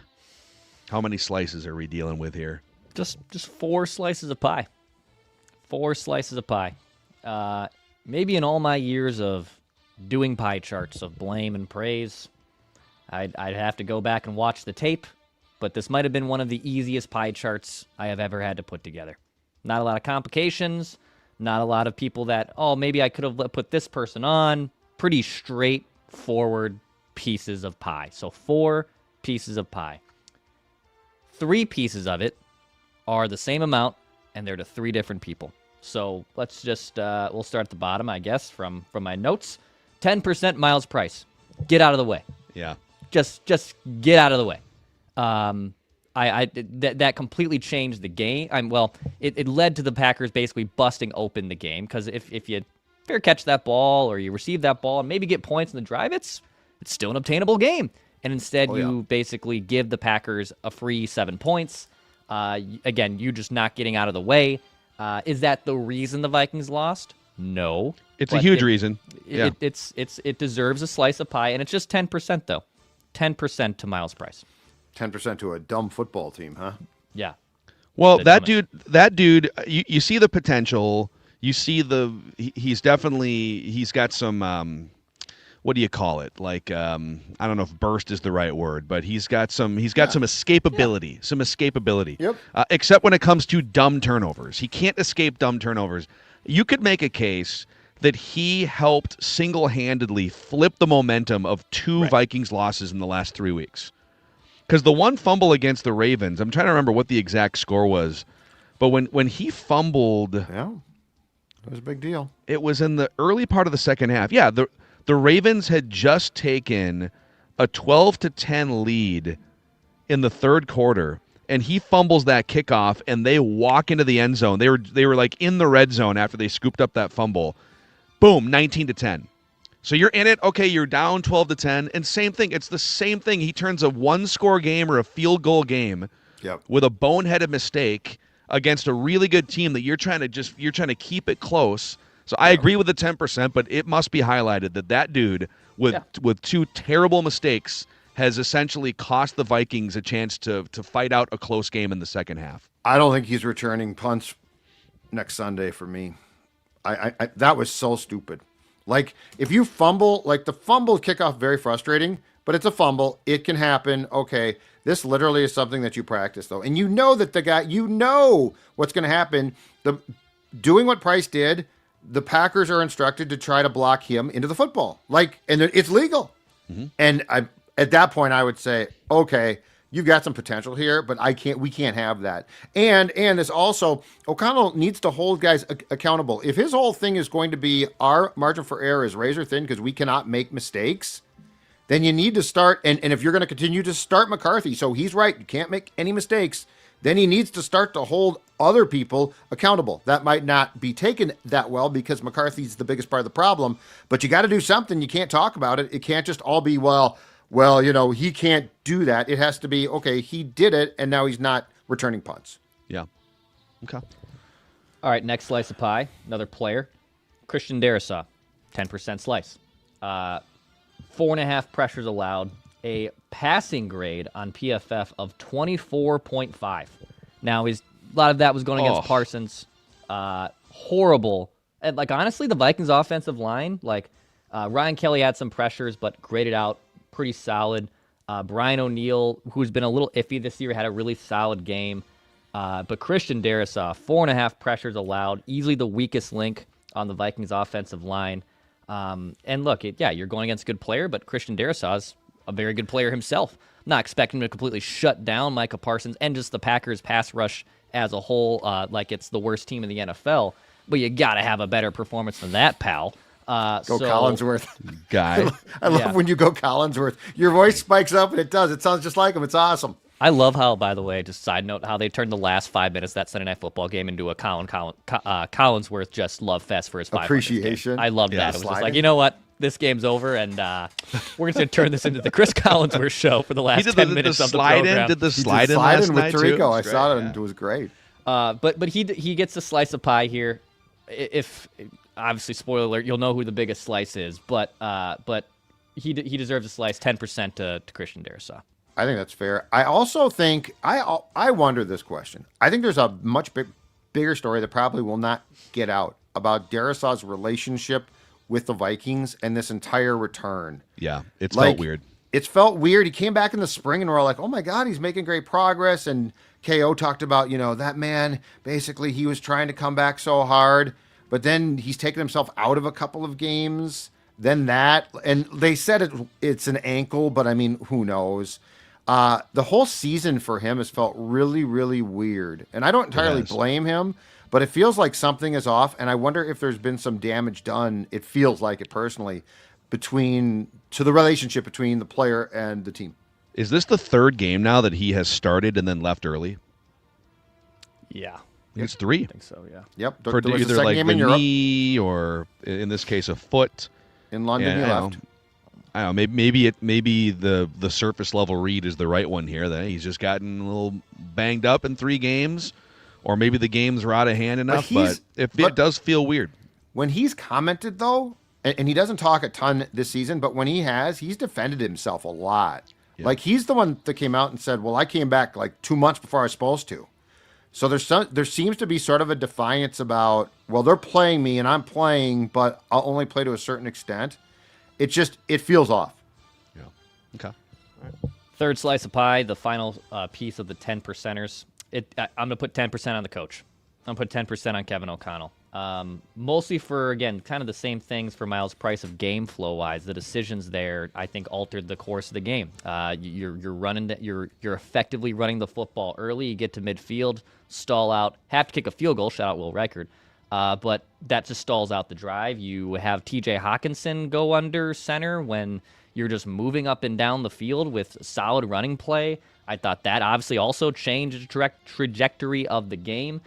How many slices are we dealing with here?
Just 4 slices of pie. 4 slices of pie. Maybe in all my years of doing pie charts of blame and praise, I'd have to go back and watch the tape, but this might have been one of the easiest pie charts I have ever had to put together. Not a lot of complications, not a lot of people that, maybe I could have put this person on. Pretty straightforward pieces of pie. So 4 pieces of pie. 3 pieces of it are the same amount, and they're to 3 different people. So let's just, we'll start at the bottom, I guess, from my notes. 10% Miles Price. Get out of the way.
Yeah.
Just get out of the way. That completely changed the game. It led to the Packers basically busting open the game, because if you fair catch that ball or you receive that ball and maybe get points in the drive, it's still an obtainable game. And instead, you basically give the Packers a free 7 points. Again, you just not getting out of the way. Is that the reason the Vikings lost? No.
It's a huge reason.
Yeah. It deserves a slice of pie, and it's just 10% though. 10% to Miles Price.
10% to a dumb football team, huh?
Yeah.
Well, that dude, you see the potential. You see he's got some, what do you call it? Like, I don't know if burst is the right word, but he's got some escapability.
Yep.
Except when it comes to dumb turnovers. He can't escape dumb turnovers. You could make a case that he helped single-handedly flip the momentum of 2 Vikings losses in the last 3 weeks. Because the one fumble against the Ravens, I'm trying to remember what the exact score was, but when he fumbled,
yeah, it was a big deal.
It was in the early part of the second half. Yeah, the Ravens had just taken a 12-10 lead in the third quarter, and he fumbles that kickoff, and they walk into the end zone. They were like in the red zone after they scooped up that fumble. Boom, 19-10. So you're in it. Okay, you're down 12-10, and same thing. It's the same thing. He turns a 1-score game or a field goal game with a boneheaded mistake against a really good team that you're trying to keep it close. So I agree with the 10%, but it must be highlighted that dude with 2 terrible mistakes has essentially cost the Vikings a chance to fight out a close game in the second half.
I don't think he's returning punts next Sunday for me. I that was so stupid. Like, if you fumble, like the fumble kickoff, very frustrating, but it's a fumble. It can happen. Okay, this literally is something that you practice, though. And you know that the guy, you know what's going to happen. Doing what Price did, the Packers are instructed to try to block him into the football. Like, and it's legal. Mm-hmm. And at that point, I would say, okay, you've got some potential here, but we can't have that. And this also, O'Connell needs to hold guys accountable. If his whole thing is going to be our margin for error is razor thin because we cannot make mistakes, then you need to start, and if you're going to continue to start McCarthy, so he's right, you can't make any mistakes, then he needs to start to hold other people accountable. That might not be taken that well because McCarthy's the biggest part of the problem, but you got to do something. You can't talk about it. It can't just all be, well, he can't do that. It has to be, okay, he did it, and now he's not returning punts.
Yeah. Okay.
All right, next slice of pie, another player. Christian Darrisaw, 10% slice. 4.5 pressures allowed, a passing grade on PFF of 24.5. Now, a lot of that was going against Parsons. Horrible. And, honestly, the Vikings offensive line, Ryan Kelly had some pressures, but graded out pretty solid. Brian O'Neill, who's been a little iffy this year, had a really solid game. But Christian Darrisaw, 4.5 pressures allowed, easily the weakest link on the Vikings offensive line. And look, you're going against a good player, but Christian Darrisaw is a very good player himself. I'm not expecting him to completely shut down Micah Parsons and just the Packers pass rush as a whole, like it's the worst team in the NFL. But you got to have a better performance than that, pal.
Collinsworth.
Guy.
I love when you go Collinsworth. Your voice spikes up, and it does. It sounds just like him. It's awesome.
I love how, by the way, just side note, how they turned the last 5 minutes of that Sunday Night Football game into a Collinsworth just love fest for his 5
appreciation.
I loved that. It was just like, you know what? This game's over, and we're going to turn this into the Chris Collinsworth show for the last 10 minutes of the program.
Did the slide in last night,
with Tirico.
too?
I saw it, and it was great.
But he gets a slice of pie here. If obviously, spoiler alert, you'll know who the biggest slice is, but he deserves a slice, 10% to Christian Darrisaw.
I think that's fair. I also think I wonder this question. I think there's a much bigger story that probably will not get out about Darrisaw's relationship with the Vikings and this entire return.
Yeah, it's felt weird.
It's felt weird. He came back in the spring and we're all like, oh my God, he's making great progress. And KO talked about, that man, basically he was trying to come back so hard, but then he's taken himself out of a couple of games. Then that, and they said it's an ankle, but I mean, who knows? The whole season for him has felt really, really weird. And I don't entirely blame him, but it feels like something is off. And I wonder if there's been some damage done. It feels like it personally to the relationship between the player and the team.
Is this the third game now that he has started and then left early?
Yeah.
It's 3.
I think so, yeah.
Yep.
For either like the knee or, in this case, a foot.
In London, he left.
I don't know. Maybe the surface level read is the right one here. That he's just gotten a little banged up in 3 games, or maybe the games are out of hand enough. But it does feel weird.
When he's commented though, and he doesn't talk a ton this season, but when he's defended himself a lot. Yeah. Like he's the one that came out and said, "Well, I came back like 2 months before I was supposed to." So there seems to be sort of a defiance about, well, they're playing me and I'm playing, but I'll only play to a certain extent. It feels off.
Yeah. Okay. All right.
Third slice of pie, the final piece of the 10 percenters. I'm going to put 10% on the coach. I'm going to put 10% on Kevin O'Connell. Mostly for, again, kind of the same things for Miles Price of game flow-wise. The decisions there, I think, altered the course of the game. You're effectively running the football early. You get to midfield, stall out, have to kick a field goal. Shout out Will Reichard. But that just stalls out the drive. You have T.J. Hawkinson go under center when you're just moving up and down the field with solid running play. I thought that obviously also changed the trajectory of the game.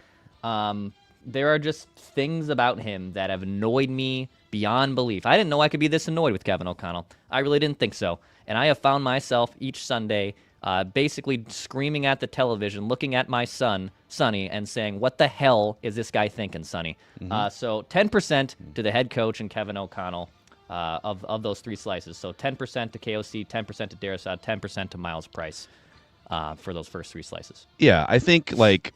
There are just things about him that have annoyed me beyond belief. I didn't know I could be this annoyed with Kevin O'Connell. I really didn't think so. And I have found myself each Sunday basically screaming at the television, looking at my son, Sonny, and saying, what the hell is this guy thinking, Sonny? Mm-hmm. So 10% to the head coach and Kevin O'Connell of those 3 slices. So 10% to KOC, 10% to Darrisaw, 10% to Miles Price for those first 3 slices.
Yeah, I think like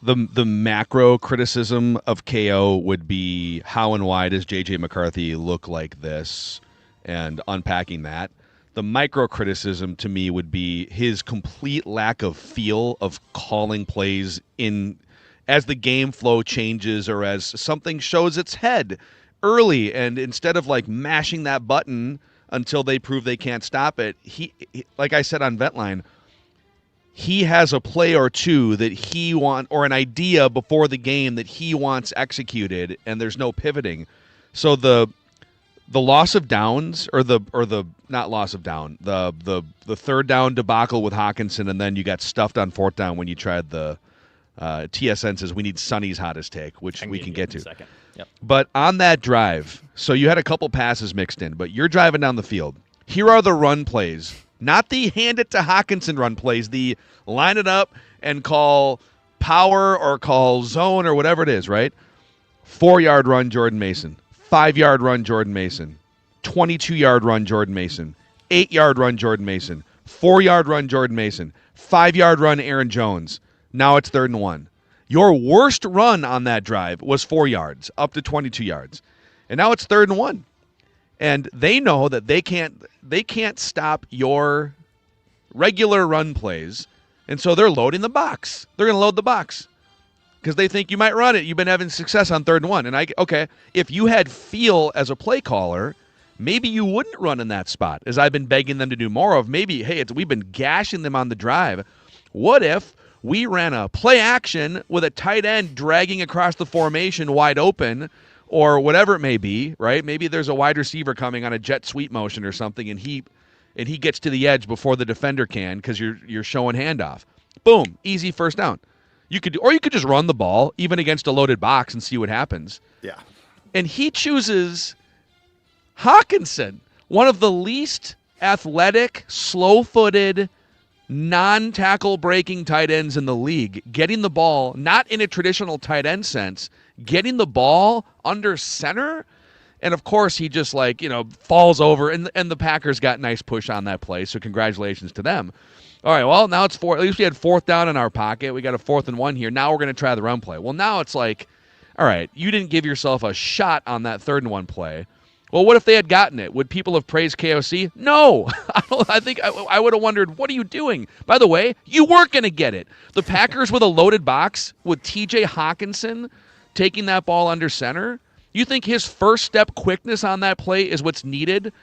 the macro criticism of KO would be how and why does J.J. McCarthy look like this, and unpacking that. The micro criticism to me would be his complete lack of feel of calling plays in as the game flow changes or as something shows its head early, and instead of like mashing that button until they prove they can't stop it, he like I said on Ventline, he has a play or two that he wants, or an idea before the game that he wants executed, and there's no pivoting. So the loss of downs or the not loss of down, the third down debacle with Hawkinson, and then you got stuffed on fourth down when you tried the TSN says we need Sonny's hottest take, which we can get to.
Second. Yep.
But on that drive, so you had a couple passes mixed in, but you're driving down the field. Here are the run plays, not the hand it to Hawkinson run plays, the line it up and call power or call zone or whatever it is, right? 4-yard run, Jordan Mason. 5-yard run, Jordan Mason. 22-yard run, Jordan Mason. 8-yard run, Jordan Mason. 4-yard run, Jordan Mason. 5-yard run, Aaron Jones. Now it's 3rd and 1. Your worst run on that drive was 4 yards, up to 22 yards. And now it's 3rd and 1. And they know that they can't stop your regular run plays. And so they're loading the box. They're going to load the box because they think you might run it. You've been having success on 3rd and 1. And okay, if you had feel as a play caller, maybe you wouldn't run in that spot, as I've been begging them to do more of. Maybe, hey, we've been gashing them on the drive. What if we ran a play action with a tight end dragging across the formation wide open or whatever it may be, right? Maybe there's a wide receiver coming on a jet sweep motion or something, and he gets to the edge before the defender can because you're showing handoff. Boom, easy first down. You could just run the ball even against a loaded box and see what happens.
Yeah.
And he chooses Hawkinson, one of the least athletic, slow-footed, non-tackle breaking tight ends in the league, getting the ball, not in a traditional tight end sense, getting the ball under center. And of course, he just falls over, and the Packers got nice push on that play. So congratulations to them. All right, well, now it's 4. At least we had 4th down in our pocket. We got a 4th and 1 here. Now we're going to try the run play. Well, now it's like, all right, you didn't give yourself a shot on that 3rd and 1 play. Well, what if they had gotten it? Would people have praised KOC? No. I think I would have wondered, what are you doing? By the way, you weren't going to get it. The Packers with a loaded box with TJ Hawkinson taking that ball under center. You think his first step quickness on that play is what's needed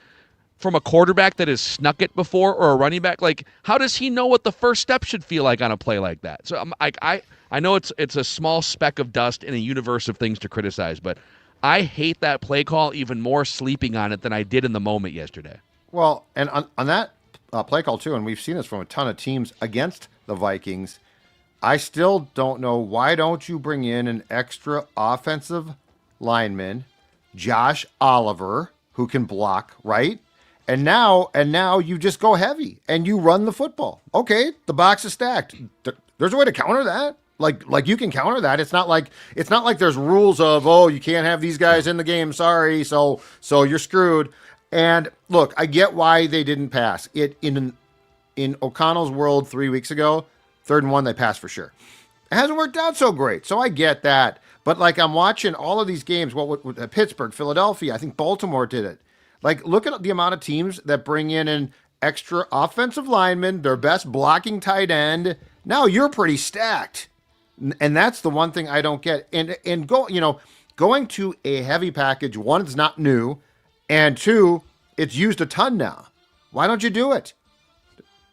from a quarterback that has snuck it before or a running back? Like, how does he know what the first step should feel like on a play like that? So I know it's a small speck of dust in a universe of things to criticize, but I hate that play call even more sleeping on it than I did in the moment yesterday.
Well, and on that play call too, and we've seen this from a ton of teams against the Vikings, I still don't know, why don't you bring in an extra offensive lineman, Josh Oliver, who can block, right? And now you just go heavy and you run the football. Okay, the box is stacked. There's a way to counter that. Like you can counter that. It's not like there's rules of, oh, you can't have these guys in the game. Sorry, so you're screwed. And look, I get why they didn't pass it in O'Connell's world 3 weeks ago. 3rd and 1, they passed for sure. It hasn't worked out so great, so I get that. But I'm watching all of these games. What Pittsburgh, Philadelphia, I think Baltimore did it. Look at the amount of teams that bring in an extra offensive lineman, their best blocking tight end. Now you're pretty stacked. And that's the one thing I don't get. And going to a heavy package, one, it's not new, and 2, it's used a ton now. Why don't you do it?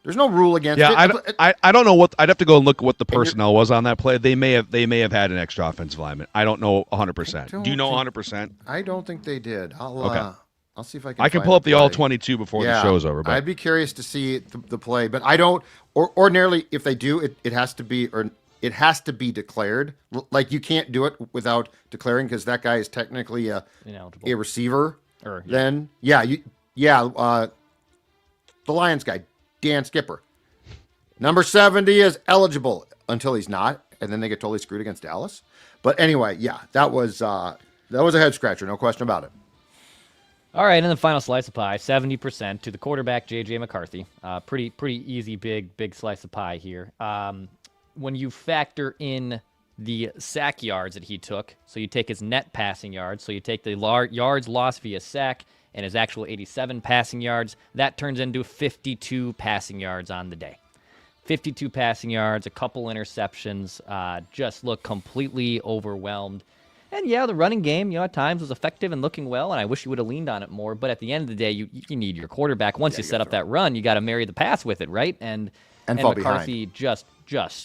There's no rule against it.
I don't know what. I'd have to go and look at what the personnel was on that play. They may have had an extra offensive lineman. I don't know 100%. Do you know 100%?
I don't think they did. I'll see if I can.
I can pull up the all 22 before the show's over. But
I'd be curious to see the play, but I don't. Or ordinarily, if they do, it has to be declared. Like, you can't do it without declaring, because that guy is technically a receiver. The Lions guy, Dan Skipper, number 70, is eligible until he's not, and then they get totally screwed against Dallas. But anyway, that was a head scratcher, no question about it.
All right, and the final slice of pie, 70% to the quarterback, J.J. McCarthy. Pretty easy, big slice of pie here. When you factor in the sack yards that he took, so you take his net passing yards, so you take the yards lost via sack and his actual 87 passing yards, that turns into 52 passing yards on the day. 52 passing yards, a couple interceptions, just look completely overwhelmed. And yeah, the running game, at times was effective and looking well, and I wish you would have leaned on it more. But at the end of the day, you need your quarterback. Once you set up that run, you got to marry the pass with it, right? And McCarthy just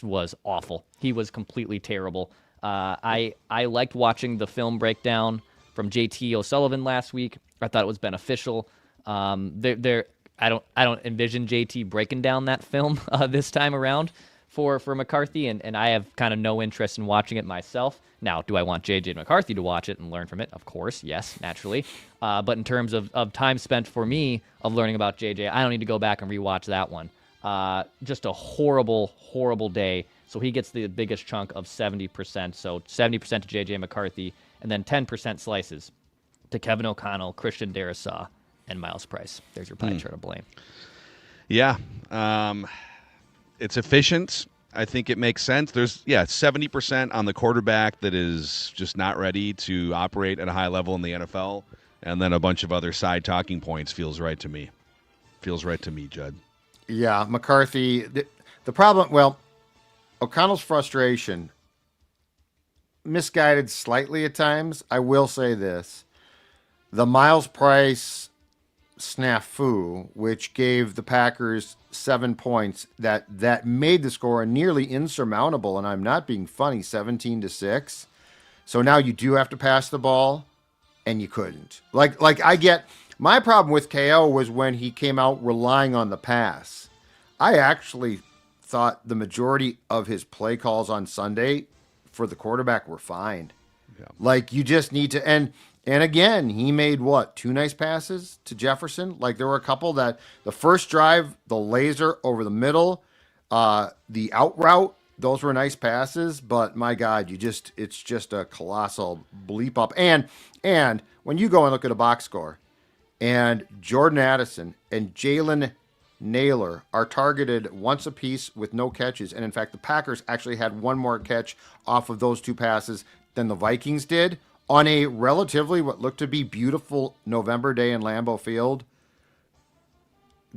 was awful. He was completely terrible. I liked watching the film breakdown from JT O'Sullivan last week. I thought it was beneficial. I don't envision JT breaking down that film this time around for McCarthy, and I have kind of no interest in watching it myself. Now, do I want JJ McCarthy to watch it and learn from it? Of course, yes, naturally. But in terms of time spent for me of learning about JJ, I don't need to go back and rewatch that one. Just a horrible, horrible day. So he gets the biggest chunk of 70%. So 70% to JJ McCarthy, and then 10% slices to Kevin O'Connell, Christian Darrisaw, and Miles Price. There's your pie chart of blame.
Yeah. It's efficient. I think it makes sense. There's 70% on the quarterback that is just not ready to operate at a high level in the NFL, and then a bunch of other side talking points feels right to me. Feels right to me, Judd.
Yeah, McCarthy. The problem, well, O'Connell's frustration, misguided slightly at times. I will say this. The Miles Price snafu, which gave the Packers 7 points, that made the score nearly insurmountable, and I'm not being funny, 17-6. So now you do have to pass the ball, and you couldn't. Like I get my problem with KO was when he came out relying on the pass. I actually thought the majority of his play calls on Sunday for the quarterback were fine. Yeah. Like you just need to and again, he made two nice passes to Jefferson. Like there were a couple that the first drive, the laser over the middle, the out route, those were nice passes, but my God, it's just a colossal bleep up. And when you go and look at a box score, and Jordan Addison and Jalen Naylor are targeted once apiece with no catches. And in fact, the Packers actually had one more catch off of those two passes than the Vikings did on a relatively what looked to be beautiful November day in Lambeau Field.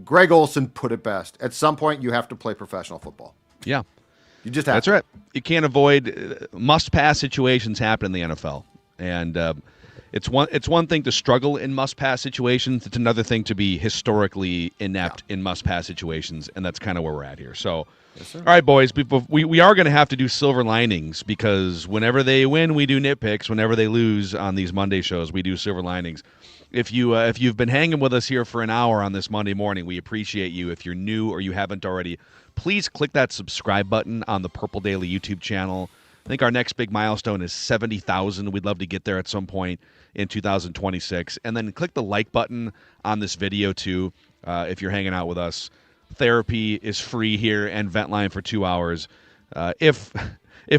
Greg Olsen put it best. At some point, you have to play professional football.
Yeah.
You just have
That's
to.
right. You can't avoid must-pass situations happen in the NFL. And it's one thing to struggle in must-pass situations. It's another thing to be historically inept in must-pass situations, and that's kind of where we're at here. So, yes, all right, boys, we are going to have to do silver linings because whenever they win, we do nitpicks. Whenever they lose on these Monday shows, we do silver linings. If you've been hanging with us here for an hour on this Monday morning, we appreciate you. If you're new or you haven't already, please click that subscribe button on the Purple Daily YouTube channel. I think our next big milestone is 70,000. We'd love to get there at some point in 2026. And then click the like button on this video, too, if you're hanging out with us. Therapy is free here and Ventline for 2 hours. If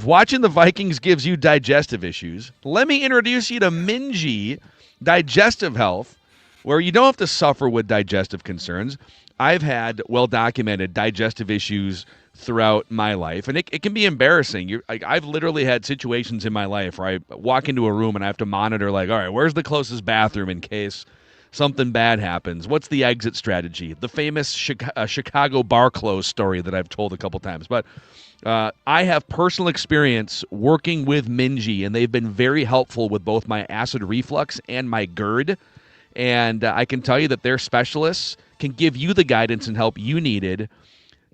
watching the Vikings gives you digestive issues, let me introduce you to Minji Digestive Health, where you don't have to suffer with digestive concerns. I've had well-documented digestive issues throughout my life, and it can be embarrassing. I've literally had situations in my life where I walk into a room and I have to monitor, all right, where's the closest bathroom in case something bad happens? What's the exit strategy? The famous Chicago bar close story that I've told a couple times. But I have personal experience working with Minji, and they've been very helpful with both my acid reflux and my GERD. And I can tell you that their specialists can give you the guidance and help you needed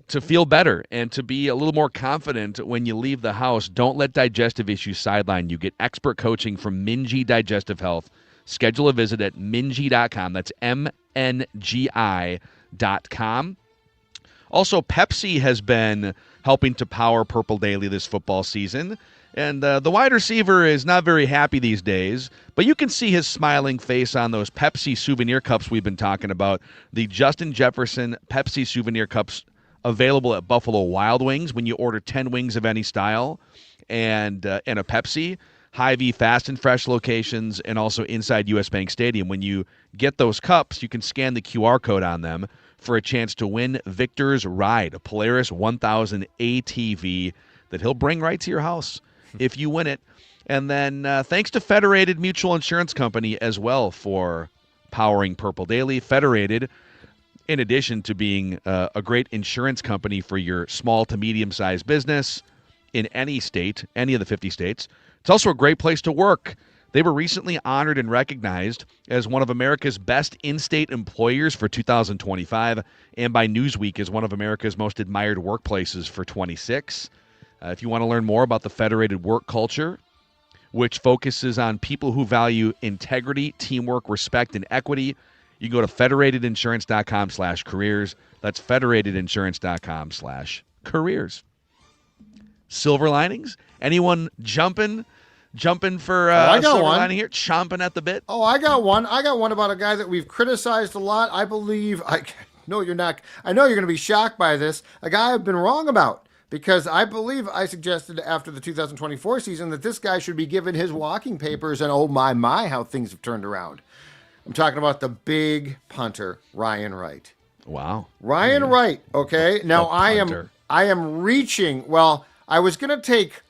to feel better and to be a little more confident when you leave the house. Don't let digestive issues sideline you. Get expert coaching from Minji Digestive Health. Schedule a visit at Minji.com. That's MNGI.com. Also, Pepsi has been helping to power Purple Daily this football season. And the wide receiver is not very happy these days, but you can see his smiling face on those Pepsi souvenir cups we've been talking about. The Justin Jefferson Pepsi souvenir cups available at Buffalo Wild Wings when you order 10 wings of any style and a Pepsi. Hy-Vee Fast and Fresh locations, and also inside U.S. Bank Stadium. When you get those cups, you can scan the QR code on them for a chance to win Victor's Ride, a Polaris 1000 ATV that he'll bring right to your house if you win it. And then thanks to Federated Mutual Insurance Company as well for powering Purple Daily. Federated, in addition to being a great insurance company for your small to medium-sized business in any state, any of the 50 states, it's also a great place to work. They were recently honored and recognized as one of America's best in-state employers for 2025 and by Newsweek as one of America's most admired workplaces for 26. If you want to learn more about the Federated work culture, which focuses on people who value integrity, teamwork, respect, and equity. You can go to federatedinsurance.com/careers. That's federatedinsurance.com/careers. Silver linings? Anyone jumping for
I got
silver
one.
lining here? Chomping at the bit?
Oh, I got one. I got one about a guy that we've criticized a lot. I believe, no, you're not. I know you're going to be shocked by this. A guy I've been wrong about, because I believe I suggested after the 2024 season that this guy should be given his walking papers, and oh my, how things have turned around. I'm talking about the big punter, Ryan Wright.
Wow.
Ryan Wright, okay? Now
punter.
I am reaching. Well, I was going to take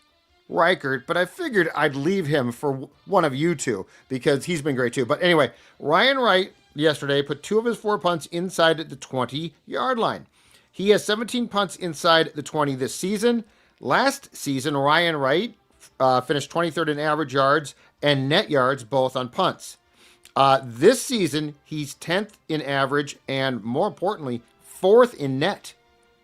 Reichert, but I figured I'd leave him for one of you two because he's been great too. But anyway, Ryan Wright yesterday put 2 of his 4 punts inside the 20-yard line. He has 17 punts inside the 20 this season. Last season, Ryan Wright finished 23rd in average yards and net yards, both on punts. This season, he's 10th in average and, more importantly, 4th in net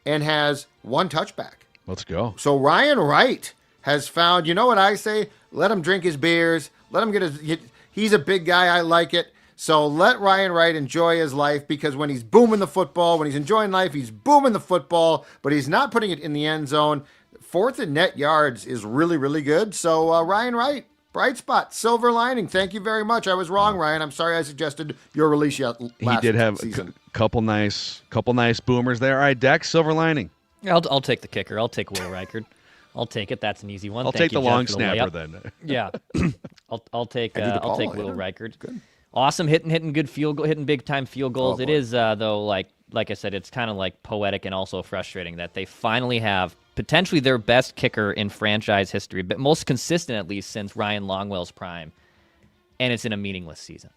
and has 1 touchback.
Let's go.
So Ryan Wright has found, you know what I say? Let him drink his beers. Let him he's a big guy. I like it. So let Ryan Wright enjoy his life, because when he's booming the football, when he's enjoying life, he's booming the football, but he's not putting it in the end zone. 4th in net yards is really, really good. So Ryan Wright, bright spot, silver lining. Thank you very much. I was wrong, Ryan. I'm sorry I suggested your release last
He did have
season.
a couple nice boomers there. All right, Dex, silver lining.
I'll take the kicker. I'll take Will Reichert. I'll take it. That's an easy one.
I'll
Thank
take
you,
the
Jeff,
long
for the
snapper
layup.
then.
Yeah, I'll take
Paula,
Will
yeah.
Reichert.
Good.
Awesome, hitting good field goal, hitting big time field goals. It
boy.
is though, like I said, it's kind of like poetic and also frustrating that they finally have potentially their best kicker in franchise history, but most consistent at least since Ryan Longwell's prime, and it's in a meaningless season.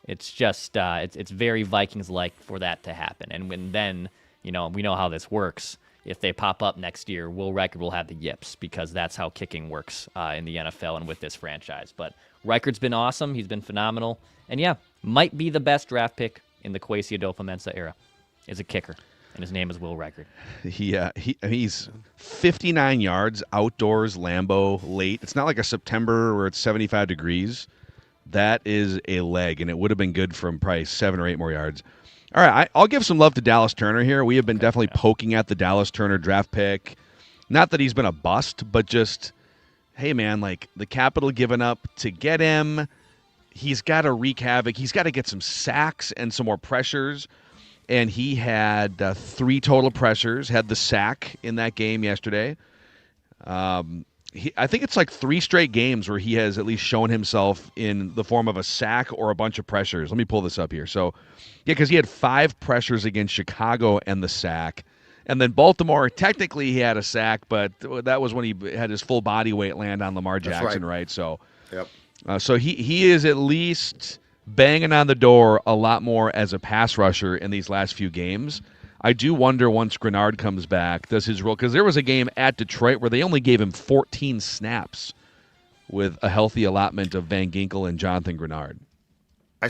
It's just it's very Vikings like for that to happen, and then we know how this works. If they pop up next year, Will Reichert will have the yips, because that's how kicking works in the NFL and with this franchise. But Reichert's been awesome. He's been phenomenal. And yeah, might be the best draft pick in the Kwesi Adofo-Mensah era is a kicker, and his name is Will Reichert.
He's 59 yards outdoors, Lambeau, late. It's not like a September where it's 75 degrees. That is a leg, and it would have been good from probably 7 or 8 more yards. All right, I'll give some love to Dallas Turner here. We have been definitely poking at the Dallas Turner draft pick. Not that he's been a bust, but just, hey, man, like the Capitol giving up to get him. He's got to wreak havoc. He's got to get some sacks and some more pressures. And he had 3 total pressures, had the sack in that game yesterday. I think it's like 3 straight games where he has at least shown himself in the form of a sack or a bunch of pressures. Let me pull this up here. So, yeah, because he had 5 pressures against Chicago and the sack. And then Baltimore, technically he had a sack, but that was when he had his full body weight land on Lamar Jackson, right? So,
Yep.
So he is at least banging on the door a lot more as a pass rusher in these last few games. I do wonder once Grenard comes back, does his role, because there was a game at Detroit where they only gave him 14 snaps with a healthy allotment of Van Ginkel and Jonathan Grenard.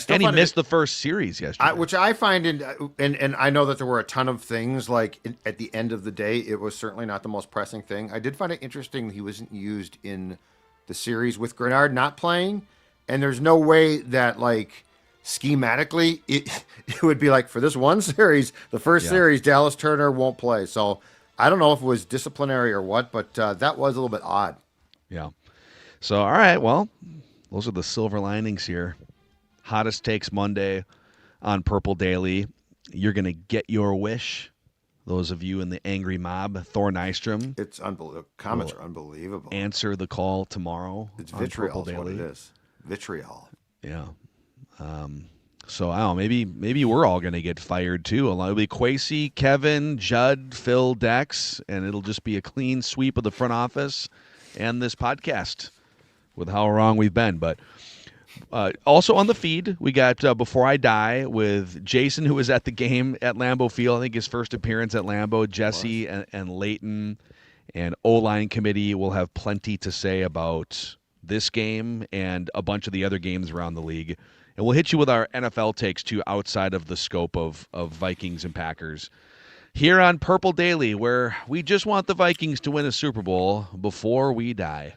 And he missed the first series yesterday.
Which I find, and I know that there were a ton of things, like at the end of the day, it was certainly not the most pressing thing. I did find it interesting he wasn't used in the series with Grenard not playing, and there's no way that, like, schematically, it would be like for this one series, the first series, Dallas Turner won't play. So I don't know if it was disciplinary or what, but that was a little bit odd.
Yeah. So, all right, well, those are the silver linings here. Hottest Takes Monday on Purple Daily. You're going to get your wish. Those of you in the angry mob, Thor Nystrom.
It's unbelievable. Comments are unbelievable.
Answer the call tomorrow.
It's
on
vitriol
Purple
is what
Daily.
it is. Vitriol.
Yeah. So I don't know, maybe we're all going to get fired too. It'll be Kwesi, Kevin, Judd, Phil, Dex, and it'll just be a clean sweep of the front office and this podcast with how wrong we've been. But also on the feed, we got Before I Die with Jason, who was at the game at Lambeau Field. I think his first appearance at Lambeau. Jesse and Leighton and O-line committee will have plenty to say about this game and a bunch of the other games around the league. And we'll hit you with our NFL takes, too, outside of the scope of Vikings and Packers. Here on Purple Daily, where we just want the Vikings to win a Super Bowl before we die.